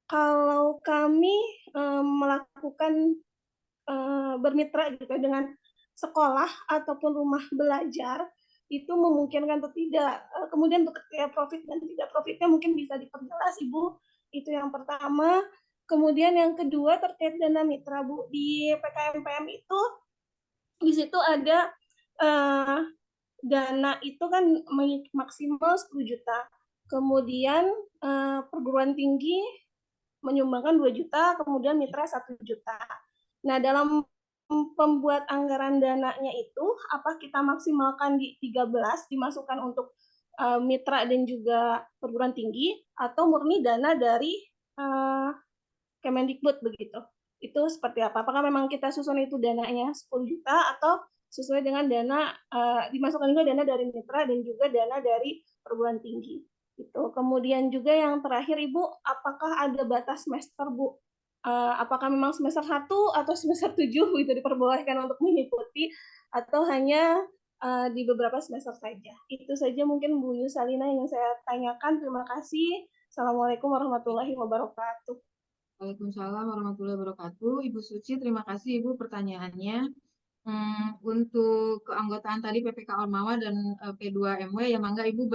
Kalau kami melakukan bermitra gitu dengan sekolah ataupun rumah belajar itu memungkinkan atau tidak. Kemudian untuk profit dan tidak profitnya mungkin bisa diperjelas Ibu. Itu yang pertama. Kemudian yang kedua terkait dana mitra Bu, di PKMPM itu di situ ada dana itu kan maksimal 10 juta. Kemudian perguruan tinggi menyumbangkan 2 juta, kemudian mitra 1 juta. Nah, dalam pembuat anggaran dananya itu, apa kita maksimalkan di 13, dimasukkan untuk mitra dan juga perguruan tinggi, atau murni dana dari Kemendikbud begitu. Itu seperti apa? Apakah memang kita susun itu dananya 10 juta atau sesuai dengan dana dimasukkan juga dana dari mitra dan juga dana dari perguruan tinggi. Itu. Kemudian juga yang terakhir Ibu, apakah ada batas semester Bu? Apakah memang semester 1 atau semester 7 itu diperbolehkan untuk mengikuti atau hanya di beberapa semester saja? Itu saja mungkin Bu Yusalina yang saya tanyakan. Terima kasih. Assalamualaikum warahmatullahi wabarakatuh. Waalaikumsalam warahmatullahi wabarakatuh. Ibu Suci, terima kasih Ibu pertanyaannya. Untuk keanggotaan tadi PPK Ormawa dan P2MW, ya mangga Ibu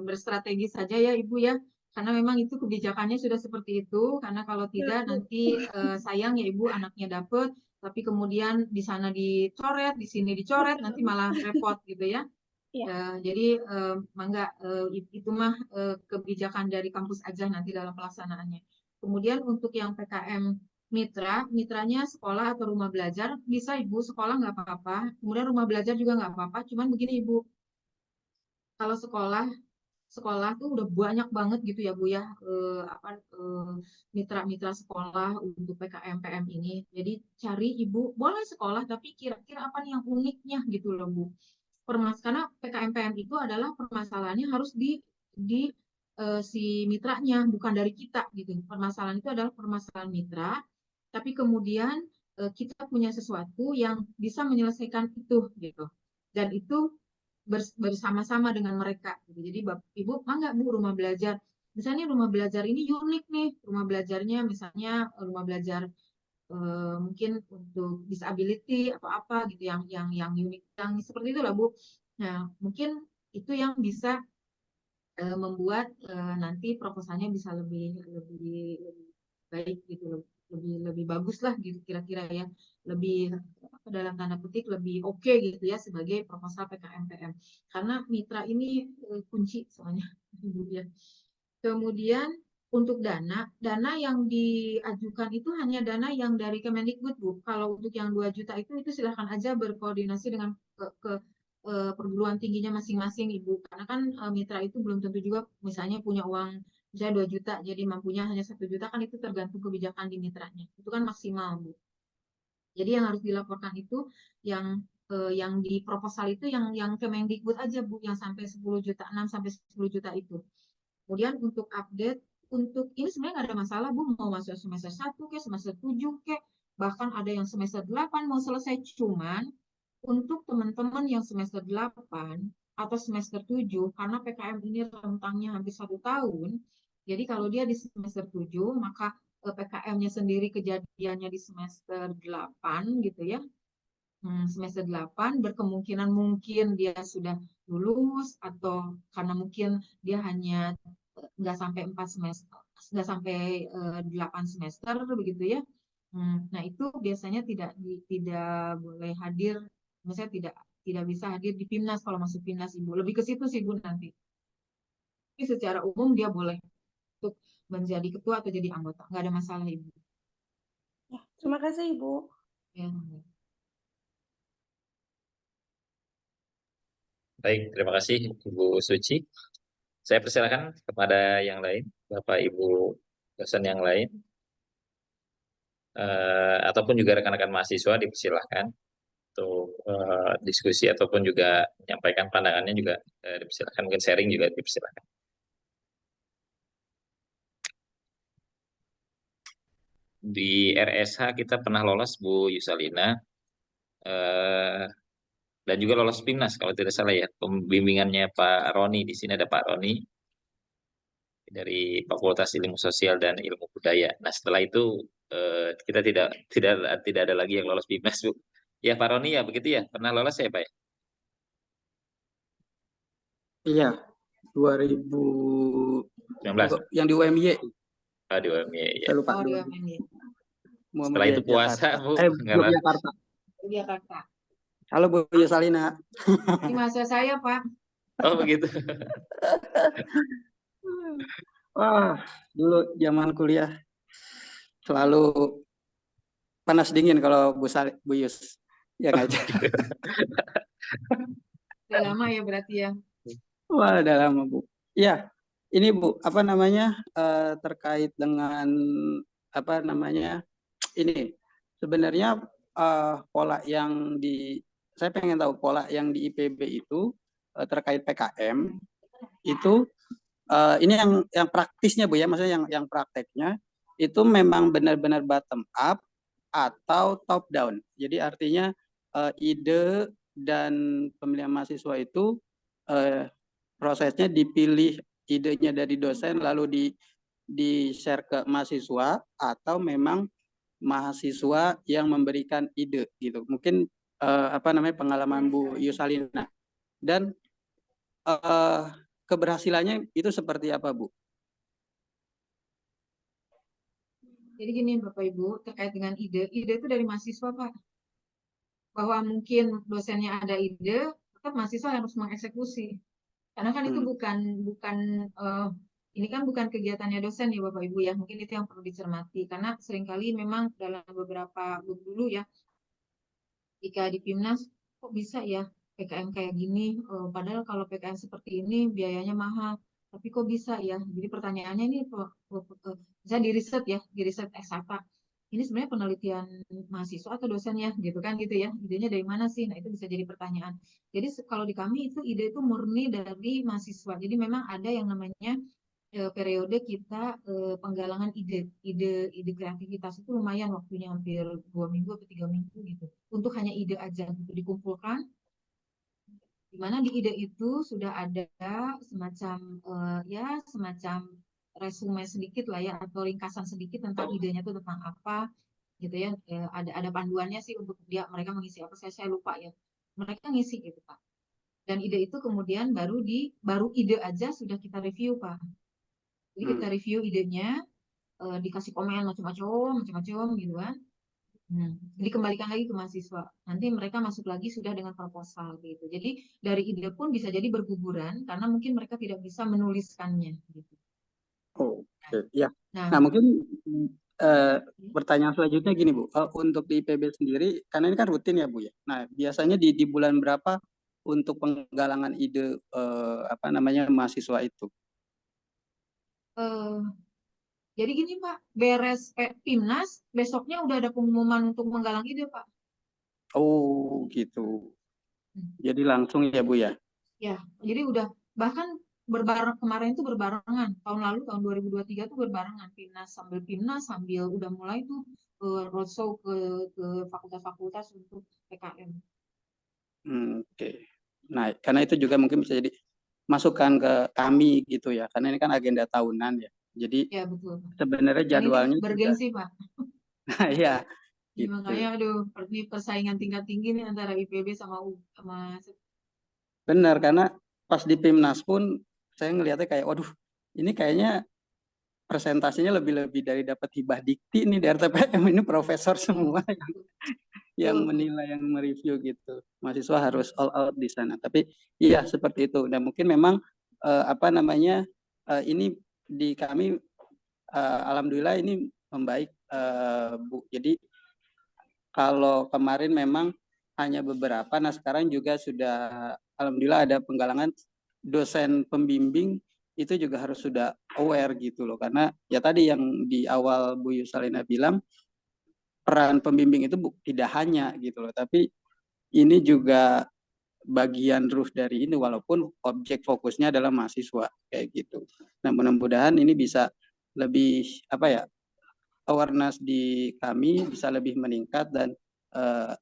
berstrategi saja ya Ibu ya. Karena memang itu kebijakannya sudah seperti itu. Karena kalau tidak nanti sayang ya Ibu, anaknya dapet, tapi kemudian di sana dicoret, di sini dicoret, nanti malah repot gitu ya. Jadi mangga itu mah kebijakan dari kampus aja nanti dalam pelaksanaannya. Kemudian untuk yang PKM mitranya sekolah atau rumah belajar, bisa Ibu, sekolah nggak apa-apa, kemudian rumah belajar juga nggak apa-apa, cuman begini Ibu, kalau sekolah tuh udah banyak banget gitu ya Bu ya, mitra-mitra sekolah untuk PKM PM ini. Jadi cari Ibu, boleh sekolah, tapi kira-kira apa nih yang uniknya gitu loh Bu. Karena PKM-PM itu adalah permasalahannya harus di si mitranya, bukan dari kita gitu. Permasalahan itu adalah permasalahan mitra, tapi kemudian kita punya sesuatu yang bisa menyelesaikan itu gitu. Dan itu bersama-sama dengan mereka. Gitu. Jadi Ibu, mangga Bu rumah belajar. Misalnya rumah belajar ini unik nih, rumah belajarnya misalnya rumah belajar mungkin untuk disability atau apa gitu yang unik yang seperti itulah Bu. Nah, mungkin itu yang bisa membuat nanti proposalnya bisa lebih baik gitu, lebih bagus lah gitu kira-kira ya, lebih dalam tanda petik lebih oke gitu ya sebagai proposal PKMPM. Karena mitra ini kunci soalnya Bu ya. Kemudian untuk dana yang diajukan itu hanya dana yang dari Kemendikbud, Bu. Kalau untuk yang 2 juta itu silahkan aja berkoordinasi dengan ke perguruan tingginya masing-masing, Ibu. Karena kan mitra itu belum tentu juga misalnya punya uang misalnya 2 juta, jadi mampunya hanya 1 juta, kan itu tergantung kebijakan di mitranya. Itu kan maksimal, Bu. Jadi yang harus dilaporkan itu yang di proposal itu yang Kemendikbud aja, Bu, yang sampai 10 juta, 6 sampai 10 juta itu. Kemudian untuk update, untuk ini sebenarnya nggak ada masalah Bu, mau masuk semester 1 ke semester 7 ke, bahkan ada yang semester 8 mau selesai, cuman untuk teman-teman yang semester 8 atau semester 7, karena PKM ini rentangnya hampir 1 tahun, jadi kalau dia di semester 7, maka PKM-nya sendiri kejadiannya di semester 8 gitu ya, semester 8 berkemungkinan mungkin dia sudah lulus, atau karena mungkin dia hanya nggak sampai 4 semester, nggak sampai 8 semester begitu ya. Nah itu biasanya tidak boleh hadir, misalnya tidak bisa hadir di PIMNAS kalau masuk PIMNAS Ibu. Lebih ke situ sih Bu nanti. Tapi secara umum dia boleh untuk menjadi ketua atau jadi anggota, nggak ada masalah Ibu. Ya, terima kasih Ibu. Ya. Baik, terima kasih Ibu Suci. Saya persilakan kepada yang lain, Bapak Ibu dosen yang lain. ataupun juga rekan-rekan mahasiswa dipersilahkan untuk diskusi ataupun juga menyampaikan pandangannya juga dipersilahkan, mungkin sharing juga dipersilahkan. Di RSH kita pernah lolos Bu Yusalina, dan juga lolos PIMNAS kalau tidak salah ya, pembimbingannya Pak Roni. Di sini ada Pak Roni dari Fakultas Ilmu Sosial dan Ilmu Budaya. Nah, setelah itu kita tidak ada lagi yang lolos PIMNAS, Bu. Ya, Pak Roni ya begitu ya. Pernah lolos ya, Pak? Iya, 2000 19. yang di UMY. Di UMY ya. Saya lupa. Oh, di UMY. Setelah itu puasa, Bu. Yogyakarta. Yogyakarta. Halo Bu Yusalina. Ini mahasiswa saya, Pak. Oh, begitu. Wah, dulu zaman kuliah selalu panas dingin kalau Bu Yus yang ngajar. Udah lama ya berarti ya. Wah, udah lama Bu. Iya, ini Bu, apa namanya, terkait dengan apa namanya, ini sebenarnya pola yang saya pengen tahu pola yang di IPB itu terkait PKM itu ini yang praktisnya Bu ya, maksudnya yang prakteknya itu memang benar-benar bottom up atau top down. Jadi artinya ide dan pemilihan mahasiswa itu prosesnya dipilih idenya dari dosen lalu di share ke mahasiswa, atau memang mahasiswa yang memberikan ide gitu. Mungkin apa namanya pengalaman Bu Yusalina dan keberhasilannya itu seperti apa Bu? Jadi gini Bapak Ibu, terkait dengan ide itu dari mahasiswa Pak. Bahwa mungkin dosennya ada ide, tetap mahasiswa harus mengeksekusi. Karena kan itu ini kan bukan kegiatannya dosen ya Bapak Ibu ya. Mungkin itu yang perlu dicermati. Karena seringkali memang dalam beberapa dulu ya, jika di PIMNAS, kok bisa ya PKM kayak gini, padahal kalau PKM seperti ini biayanya mahal, tapi kok bisa ya? Jadi pertanyaannya ini bisa di riset eksakta. Ini sebenarnya penelitian mahasiswa atau dosen ya, gitu kan gitu ya. Idenya dari mana sih? Nah, itu bisa jadi pertanyaan. Jadi kalau di kami itu ide itu murni dari mahasiswa. Jadi memang ada yang namanya periode kita penggalangan ide kreativitas itu lumayan waktunya, hampir 2 minggu atau 3 minggu gitu, untuk hanya ide aja gitu dikumpulkan, di mana di ide itu sudah ada semacam semacam resume sedikit lah ya, atau ringkasan sedikit tentang idenya itu tentang apa gitu ya. Ada panduannya sih untuk mereka mengisi apa, saya lupa ya, mereka ngisi gitu Pak. Dan ide itu kemudian baru ide aja sudah kita review Pak. Jadi kita review idenya, dikasih komen macam-macam gitu kan. Dikembalikan lagi ke mahasiswa. Nanti mereka masuk lagi sudah dengan proposal gitu. Jadi dari ide pun bisa jadi berguguran karena mungkin mereka tidak bisa menuliskannya gitu. Oke, ya. Nah, Nah, mungkin pertanyaan selanjutnya gini Bu, untuk di IPB sendiri, karena ini kan rutin ya Bu ya. Nah, biasanya di bulan berapa untuk penggalangan ide apa namanya mahasiswa itu? jadi gini Pak, beres PIMNAS, besoknya udah ada pengumuman untuk menggalang ide Pak. Oh gitu. Jadi langsung ya Bu ya? Ya, jadi udah bahkan kemarin itu berbarengan. Tahun lalu tahun 2023 itu berbarengan PIMNAS sambil udah mulai tuh roadshow ke fakultas-fakultas untuk PKM. Oke. Nah, karena itu juga mungkin bisa jadi masukan ke kami gitu ya, karena ini kan agenda tahunan ya. Jadi ya, betul. sebenarnya jadwalnya bergensi Pak. Nah, iya. Gitu. Makanya ini persaingan tingkat tinggi nih antara IPB sama benar, karena pas di PIMNAS pun saya ngelihatnya kayak waduh, ini kayaknya presentasinya lebih dari dapat hibah dikti nih di RTPM, ini profesor semua yang menilai, yang mereview gitu. Mahasiswa harus all out di sana. Tapi iya seperti itu. Dan mungkin memang apa namanya ini di kami alhamdulillah ini membaik Bu. Jadi kalau kemarin memang hanya beberapa, nah sekarang juga sudah alhamdulillah ada penggalangan dosen pembimbing, itu juga harus sudah aware gitu loh, karena ya tadi yang di awal Bu Yusalina bilang peran pembimbing itu tidak hanya gitu loh, tapi ini juga bagian ruh dari ini, walaupun objek fokusnya adalah mahasiswa kayak gitu. Nah, mudah-mudahan ini bisa lebih awareness di kami bisa lebih meningkat, dan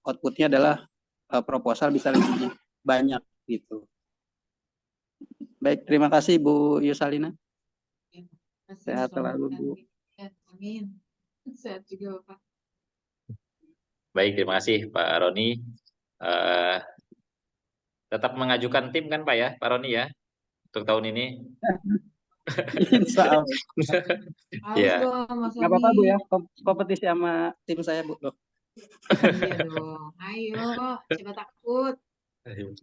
outputnya adalah proposal bisa lebih banyak gitu. Baik, terima kasih Bu Yusalina. Sehat selalu, Bu. Amin. Sehat juga Bapak. Baik, terima kasih Pak Roni. Tetap mengajukan tim kan Pak ya, Pak Roni ya, untuk tahun ini. Insya Allah. Harus Ya, dong Mas Nggak apa-apa Bu Roni. ya, kompetisi sama tim saya Bu. Iya dong. Ayo, coba takut. baik,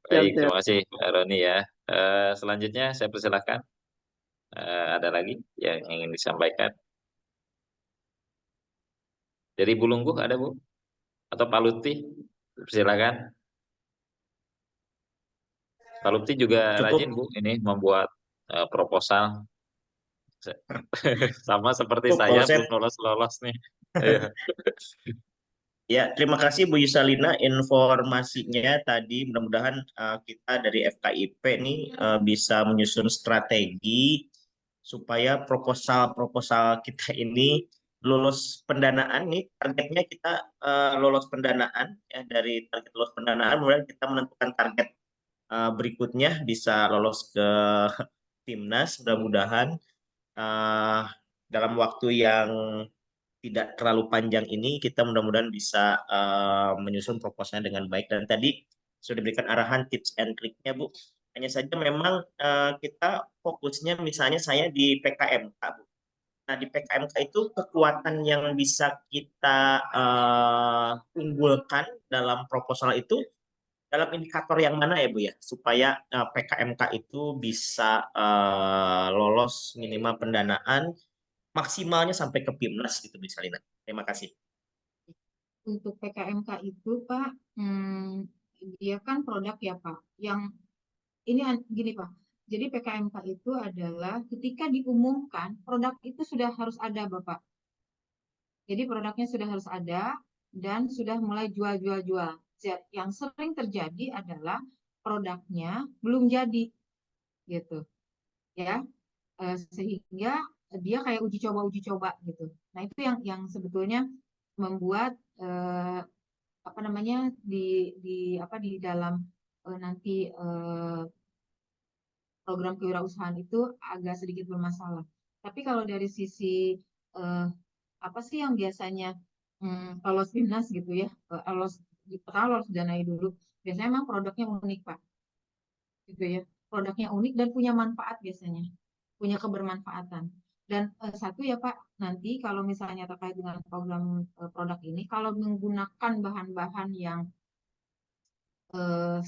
Siap-siap. terima kasih Pak Roni ya. Selanjutnya saya persilahkan. Ada lagi yang ingin disampaikan? Dari Bu Lungguh ada Bu? Atau Pak Lutfi? Persilakan. Pak Lutfi juga rajin Bu ini membuat proposal. Sama seperti Kalau saya, saya belum lolos-lolos nih. Iya. Ya, terima kasih Bu Yusalina informasinya tadi. Mudah-mudahan kita dari FKIP nih bisa menyusun strategi supaya proposal-proposal kita ini lulus pendanaan nih. Targetnya kita lolos pendanaan ya, dari target lolos pendanaan kemudian kita menentukan target berikutnya bisa lolos ke Timnas. Mudah-mudahan eh, dalam waktu yang tidak terlalu panjang ini kita mudah-mudahan bisa menyusun proposalnya dengan baik, dan tadi sudah diberikan arahan tips and triknya Bu. Hanya saja memang kita fokusnya misalnya saya di PKMK Bu. Nah di PKMK itu kekuatan yang bisa kita unggulkan dalam proposal itu dalam indikator yang mana ya Bu ya, supaya PKMK itu bisa lolos minimal pendanaan maksimalnya sampai ke PIMNAS gitu misalnya. Terima kasih. Untuk PKMK itu Pak, dia kan produk ya Pak. Yang ini gini Pak. Jadi PKMK itu adalah ketika diumumkan produk itu sudah harus ada Bapak. Jadi produknya sudah harus ada dan sudah mulai jual-jual-jual. Yang sering terjadi adalah produknya belum jadi gitu ya. Sehingga dia kayak uji coba gitu. Nah, itu yang sebetulnya membuat apa namanya di dalam nanti program kewirausahaan itu agak sedikit bermasalah. Tapi kalau dari sisi eh, apa sih yang biasanya lolos Timnas gitu ya, pertama lolos Danai dulu, biasanya memang produknya unik Pak, gitu ya. Produknya unik dan punya manfaat biasanya, punya kebermanfaatan. Dan satu ya Pak, nanti kalau misalnya terkait dengan program produk ini, kalau menggunakan bahan-bahan yang eh,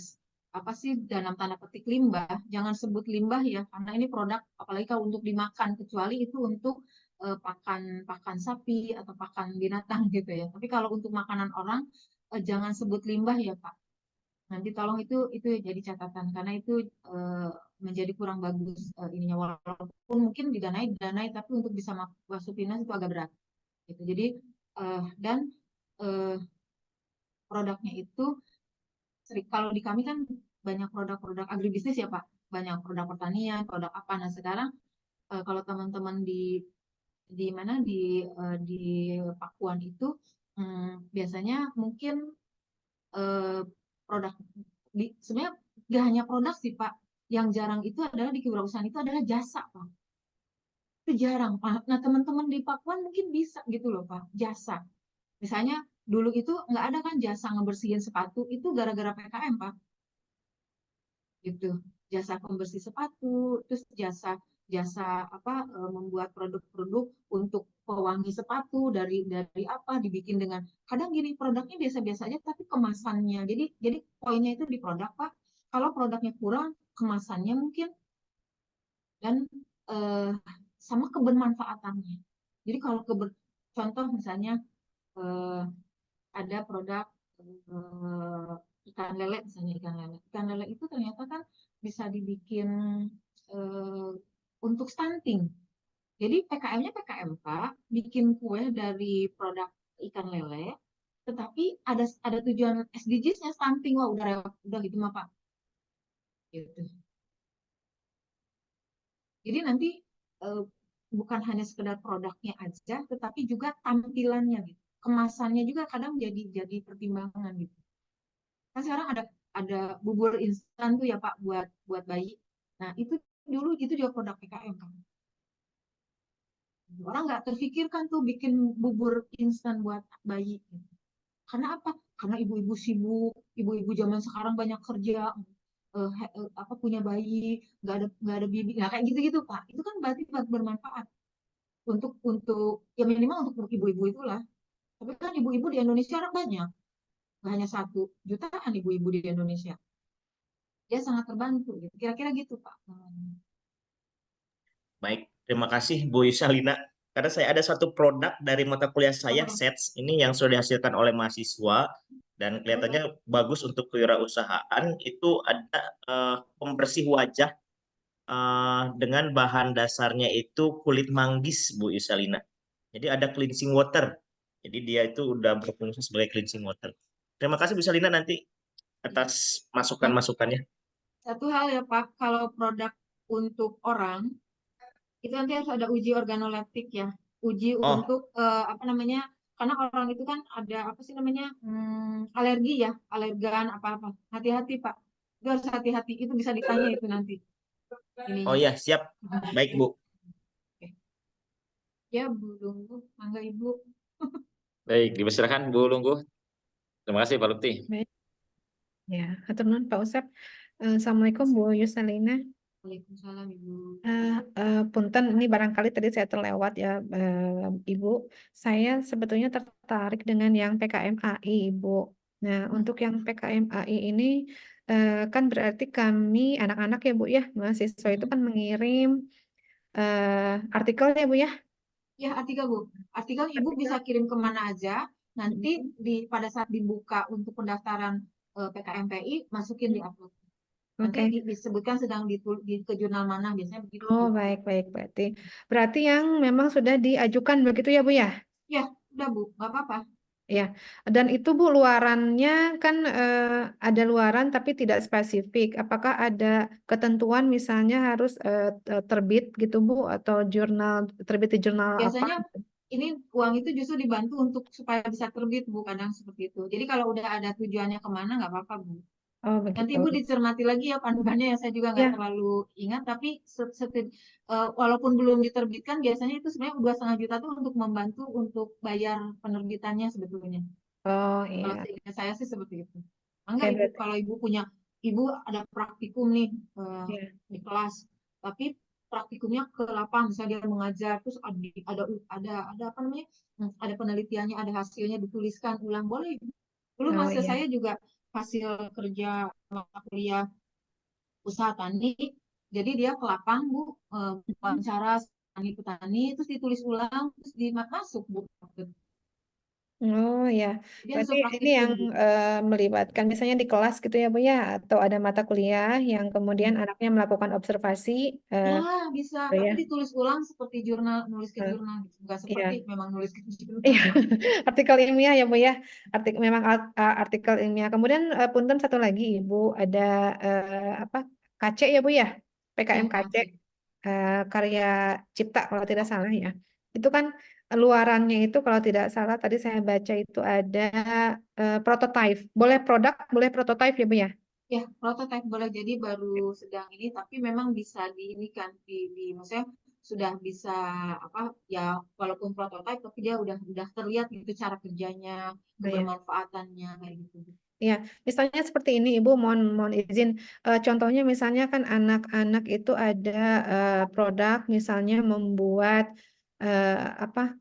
apa sih dalam tanda petik limbah, jangan sebut limbah ya, karena ini produk apalagi kalau untuk dimakan, kecuali itu untuk pakan pakan sapi atau pakan binatang gitu ya. Tapi kalau untuk makanan orang jangan sebut limbah ya Pak. Nanti tolong itu jadi catatan karena itu eh, menjadi kurang bagus ininya, walaupun mungkin didanai tapi untuk bisa masuk Pinas itu agak berat gitu. Jadi dan eh, produknya itu kalau di kami kan banyak produk-produk agribisnis ya Pak, banyak produk pertanian, produk apa. Nah sekarang kalau teman-teman di mana di Pakuan itu biasanya mungkin eh, produk sebenarnya gak hanya produk sih Pak, yang jarang itu adalah di kewirausahaan itu adalah jasa Pak. Itu jarang Pak. Nah teman-teman di Pakuan mungkin bisa gitu loh Pak, jasa. Misalnya dulu itu nggak ada kan jasa ngebersihin sepatu itu gara-gara PKM Pak. Gitu, jasa pembersih sepatu, terus jasa jasa apa membuat produk-produk untuk pewangi sepatu dari apa dibikin dengan kadang gini produknya biasa-biasa aja tapi kemasannya jadi poinnya itu di produk Pak, kalau produknya kurang kemasannya mungkin dan eh, sama kebermanfaatannya. Jadi kalau contoh misalnya eh, ada produk ikan lele misalnya ikan lele itu ternyata kan bisa dibikin untuk stunting Jadi PKM-nya PKMK, bikin kue dari produk ikan lele, tetapi ada tujuan SDGs-nya stunting. Wah, udah gitu mah Pak. Gitu. Jadi nanti eh, bukan hanya sekedar produknya aja, tetapi juga tampilannya gitu. Kemasannya juga kadang jadi pertimbangan gitu. Kan sekarang ada bubur instan tuh ya Pak buat buat bayi. Nah, itu dulu itu juga produk PKM kan. Orang nggak terfikirkan tuh bikin bubur instan buat bayi. Karena apa? Karena ibu-ibu sibuk, ibu-ibu zaman sekarang banyak kerja, apa punya bayi, nggak ada bibi, nah kayak gitu-gitu Pak. Itu kan berarti bermanfaat untuk ya minimal untuk ibu-ibu itulah. Tapi kan ibu-ibu di Indonesia banyak, nggak hanya 1 jutaan ibu-ibu di Indonesia. Dia sangat terbantu, gitu. Kira-kira gitu Pak. Baik, terima kasih Bu Yusalina. Karena saya ada satu produk dari mata kuliah saya, Oh, SETS, ini yang sudah dihasilkan oleh mahasiswa dan oh, kelihatannya bagus untuk kewirausahaan. Itu ada pembersih wajah dengan bahan dasarnya itu kulit manggis, Bu Yusalina. Jadi ada cleansing water. Jadi dia itu udah berfungsi sebagai cleansing water. Terima kasih Bu Yusalina nanti iya. atas Nah, masukan-masukannya. satu hal ya Pak, kalau produk untuk orang itu nanti harus ada uji organoleptik ya, uji Oh, untuk apa namanya, karena orang itu kan ada apa sih namanya, alergi ya, alergan apa-apa. Hati-hati Pak, itu harus hati-hati, itu bisa ditanya itu nanti oh ininya. ya, siap. Baik Bu. Oke. Ya Bu Lunggu, mangga Ibu. Baik, dipersilakan Bu Lunggu. Terima kasih Pak Lutfi. Baik, ya. Hatur nuhun Pak Usep. Assalamualaikum Bu Yusalina. Waalaikumsalam Ibu. Punten, ini barangkali tadi saya terlewat ya, Ibu. Saya sebetulnya tertarik dengan yang PKM AI, Ibu. Nah, untuk yang PKM AI ini kan berarti kami anak-anak ya Bu ya, mahasiswa itu kan mengirim artikel ya Bu ya. Ya, artikel Bu. Artikel Ibu bisa Artikel. kirim kemana aja. Nanti pada saat dibuka untuk pendaftaran PKMPI, masukin di upload. Nanti Oke. disebutkan sedang ke jurnal mana, biasanya begitu Oh, Bu. baik-baik berarti yang memang sudah diajukan begitu ya Bu ya. Ya, udah Bu, nggak apa-apa. Ya, dan itu Bu luarannya kan ada luaran tapi tidak spesifik. Apakah ada ketentuan misalnya harus terbit gitu Bu atau jurnal terbit di jurnal apa? Biasanya ini uang itu justru dibantu untuk supaya bisa terbit Bu, kadang seperti itu. Jadi kalau udah ada tujuannya kemana, nggak apa-apa Bu. Oh Nanti begitu. Ibu dicermati lagi ya panduannya ya, saya juga nggak Ya, terlalu ingat, tapi walaupun belum diterbitkan, biasanya itu sebenarnya 2,5 juta tuh untuk membantu untuk bayar penerbitannya sebetulnya. oh Kalau iya. seingat saya sih seperti itu. Enggak Oke Ibu, berarti. kalau Ibu ada praktikum nih Ya. di kelas, tapi praktikumnya ke lapangan, misalnya dia mengajar, terus ada apa namanya, ada penelitiannya, ada hasilnya, dituliskan ulang, boleh. Dulu Oh masa iya. saya juga hasil kerja mata kuliah usaha tani, jadi dia ke lapang Bu, wawancara petani-petani, terus ditulis ulang, terus masuk Bu. Oh ya, Jadi berarti hasil ini praktikum yang Bu. melibatkan misalnya di kelas gitu ya Bu ya, atau ada mata kuliah yang kemudian anaknya melakukan observasi, Ya, bisa, gitu tapi ya. ditulis ulang seperti jurnal, nulis ke Eh, jurnal gitu. Enggak seperti Iya. memang nulis ke jurnal. Iya, artikel ilmiah ya Bu ya. Memang artikel ilmiah. Kemudian punten satu lagi Ibu ada apa? KC ya Bu ya. Ya, PKM KC Kak. karya cipta kalau tidak salah ya. Itu kan luarannya itu kalau tidak salah tadi saya baca itu ada prototype. Boleh produk, boleh prototype ya Bu ya. Ya, prototipe boleh jadi baru sedang ini, tapi memang bisa di ini kan maksudnya sudah bisa apa ya, walaupun prototipe tapi dia udah terlihat gitu cara kerjanya, Oh ya. kebermanfaatannya kayak gitu. Ya, misalnya seperti ini Ibu, mohon mohon izin. Contohnya misalnya kan anak-anak itu ada produk misalnya membuat eh, apa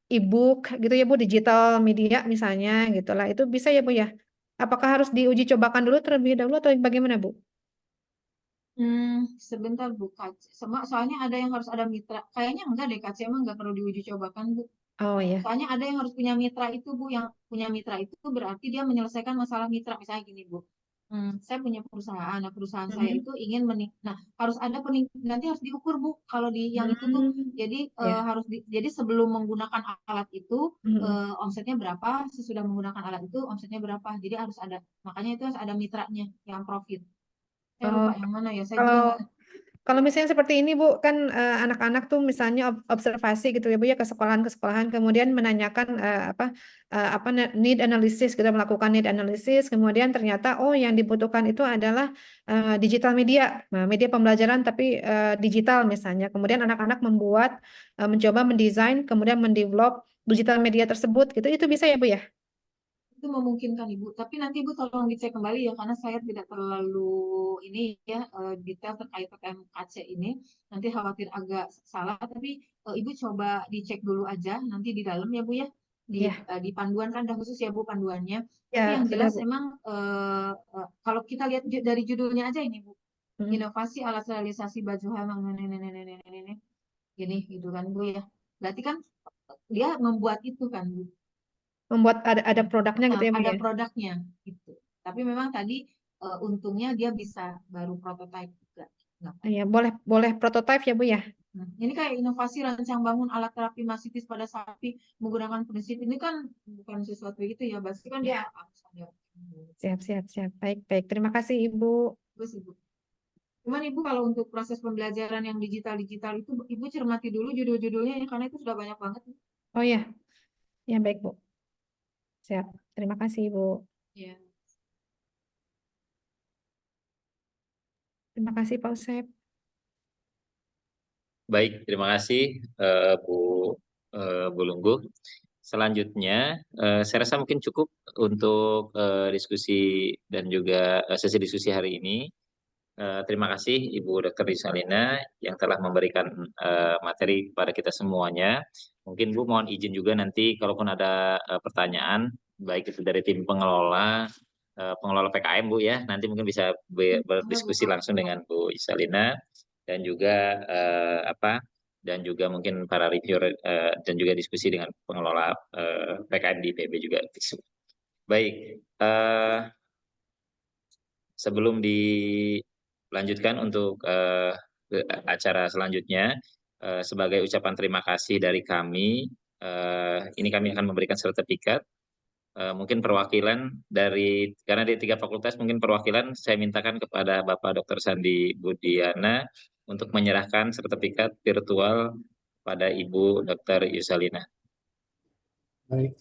e-book gitu ya Bu, digital media misalnya gitulah. Itu bisa ya Bu ya. Apakah harus diuji cobakan dulu terlebih dahulu atau bagaimana Bu? Sebentar Bu, soalnya ada yang harus ada mitra. Kayaknya enggak deh, KC emang enggak perlu diuji cobakan Bu. Oh ya. Soalnya ada yang harus punya mitra itu Bu, yang punya mitra itu berarti dia menyelesaikan masalah mitra. Misalnya gini Bu, Saya punya perusahaan. Nah, perusahaan saya Mhm. itu ingin nah, harus ada nanti harus diukur, Bu. Kalau di yang itu tuh, jadi Ya. jadi sebelum menggunakan alat itu Mhm. omsetnya berapa, sesudah menggunakan alat itu omsetnya berapa. Jadi harus ada, makanya itu harus ada mitranya yang profit. Saya Oh, lupa yang mana ya. Saya juga kalau nggak. kalau misalnya seperti ini Bu, kan anak-anak tuh misalnya observasi gitu ya Bu ya, ke sekolahan-sekolahan, kemudian menanyakan need analysis, kita melakukan need analysis, kemudian ternyata oh yang dibutuhkan itu adalah digital media, nah, media pembelajaran tapi digital misalnya. Kemudian anak-anak mencoba mendesain, kemudian mendevelop digital media tersebut gitu. Itu bisa ya Bu ya? Itu memungkinkan Ibu, tapi nanti Ibu tolong dicek kembali ya, karena saya tidak terlalu ini ya detail terkait PKMKC ini. Nanti khawatir agak salah, tapi Ibu coba dicek dulu aja nanti di dalam ya Bu ya. Ya, Di panduan kan ada khusus ya Bu panduannya. Tapi ya yang sudah jelas Bu. emang kalau kita lihat dari judulnya aja ini Bu, Hmm. inovasi alat realisasi baju hamil ini gini gitu kan Bu ya. Berarti kan dia membuat itu kan Bu. Membuat ada produknya gitu ya Bu Ada ya? produknya gitu. Tapi memang tadi untungnya dia bisa baru prototype juga. Nggak apa-apa. Ya, boleh prototype ya Bu ya? Nah, ini kayak inovasi rancang bangun alat terapi masitis pada sapi menggunakan prinsip ini kan bukan sesuatu itu ya, pasti kan dia Ya, harus ada. siap. Baik. Terima kasih Ibu. Terus Ibu. Cuman Ibu kalau untuk proses pembelajaran yang digital-digital itu Ibu cermati dulu judul-judulnya ya, karena itu sudah banyak banget. Oh ya baik Bu. Siap. Terima kasih Ibu. Ya. Terima kasih Pak Usep. Baik, terima kasih Bu Lungguh. Selanjutnya, saya rasa mungkin cukup untuk diskusi dan juga sesi diskusi hari ini. Terima kasih Ibu Dr. Risalina yang telah memberikan materi kepada kita semuanya. Mungkin Bu mohon izin juga nanti kalaupun ada pertanyaan, baik itu dari tim pengelola PKM Bu ya, nanti mungkin bisa berdiskusi langsung dengan Bu Isalina dan juga dan juga mungkin para reviewer dan juga diskusi dengan pengelola PKM di IPB juga. Baik, sebelum dilanjutkan untuk acara selanjutnya, sebagai ucapan terima kasih dari kami, ini kami akan memberikan sertifikat. Mungkin perwakilan karena di 3 fakultas, mungkin perwakilan saya mintakan kepada Bapak Dr. Sandi Budiana untuk menyerahkan sertifikat virtual pada Ibu Dr. Yusalina. Baik,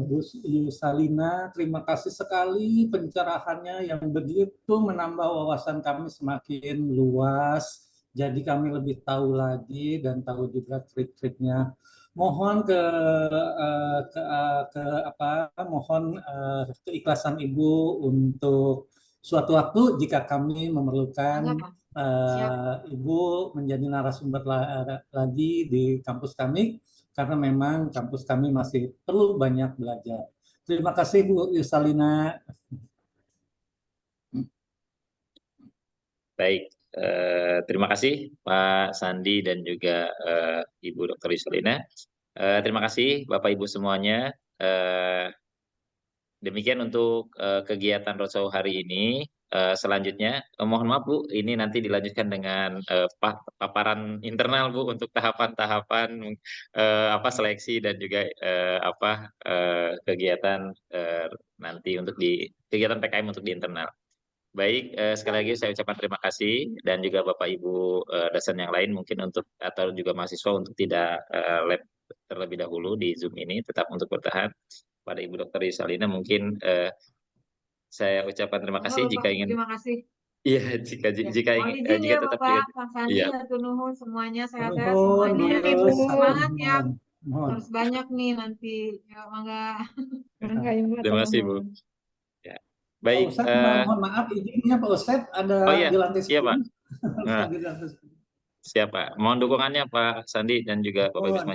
Bu Yusalina, terima kasih sekali pencerahannya yang begitu menambah wawasan kami semakin luas. Jadi kami lebih tahu lagi dan tahu juga trik-triknya. Mohon mohon keikhlasan Ibu untuk suatu waktu jika kami memerlukan Enggak, Pak. Siap. Ibu menjadi narasumber lagi di kampus kami, karena memang kampus kami masih perlu banyak belajar. Terima kasih Bu Yusalina. Baik, terima kasih Pak Sandi dan juga Ibu Dr. Yusalina. Terima kasih Bapak Ibu semuanya. Demikian untuk kegiatan roadshow hari ini. Selanjutnya, mohon maaf Bu, ini nanti dilanjutkan dengan paparan internal Bu untuk tahapan-tahapan seleksi dan juga kegiatan nanti untuk di kegiatan PKM untuk di internal. Baik, sekali lagi saya ucapkan terima kasih dan juga Bapak Ibu dosen yang lain mungkin atau juga mahasiswa untuk tidak lab terlebih dahulu di Zoom ini, tetap untuk bertahan. Pada Ibu Dr. Yusalina mungkin saya ucapkan terima kasih jika ingin Terima kasih. iya jika Mohon ingin izin jika ya tetap Bapak, juga Pak Sandi, iya hatur nuhun semuanya, sehat-sehat Mohon, semuanya. Bu. Ibu semangat ya, mohon. harus banyak nih nanti. Ya, mangga. Enggak Ibu, terima kasih Bu. nuhun. Ya. Pak Baik, Ustadz, mohon maaf izinnya Pak Ustadz ada oh iya di lantai iya Pak. 10. Nah, siap Pak. Mohon dukungannya Pak Sandi dan juga Bapak Ibu Mohon. semuanya.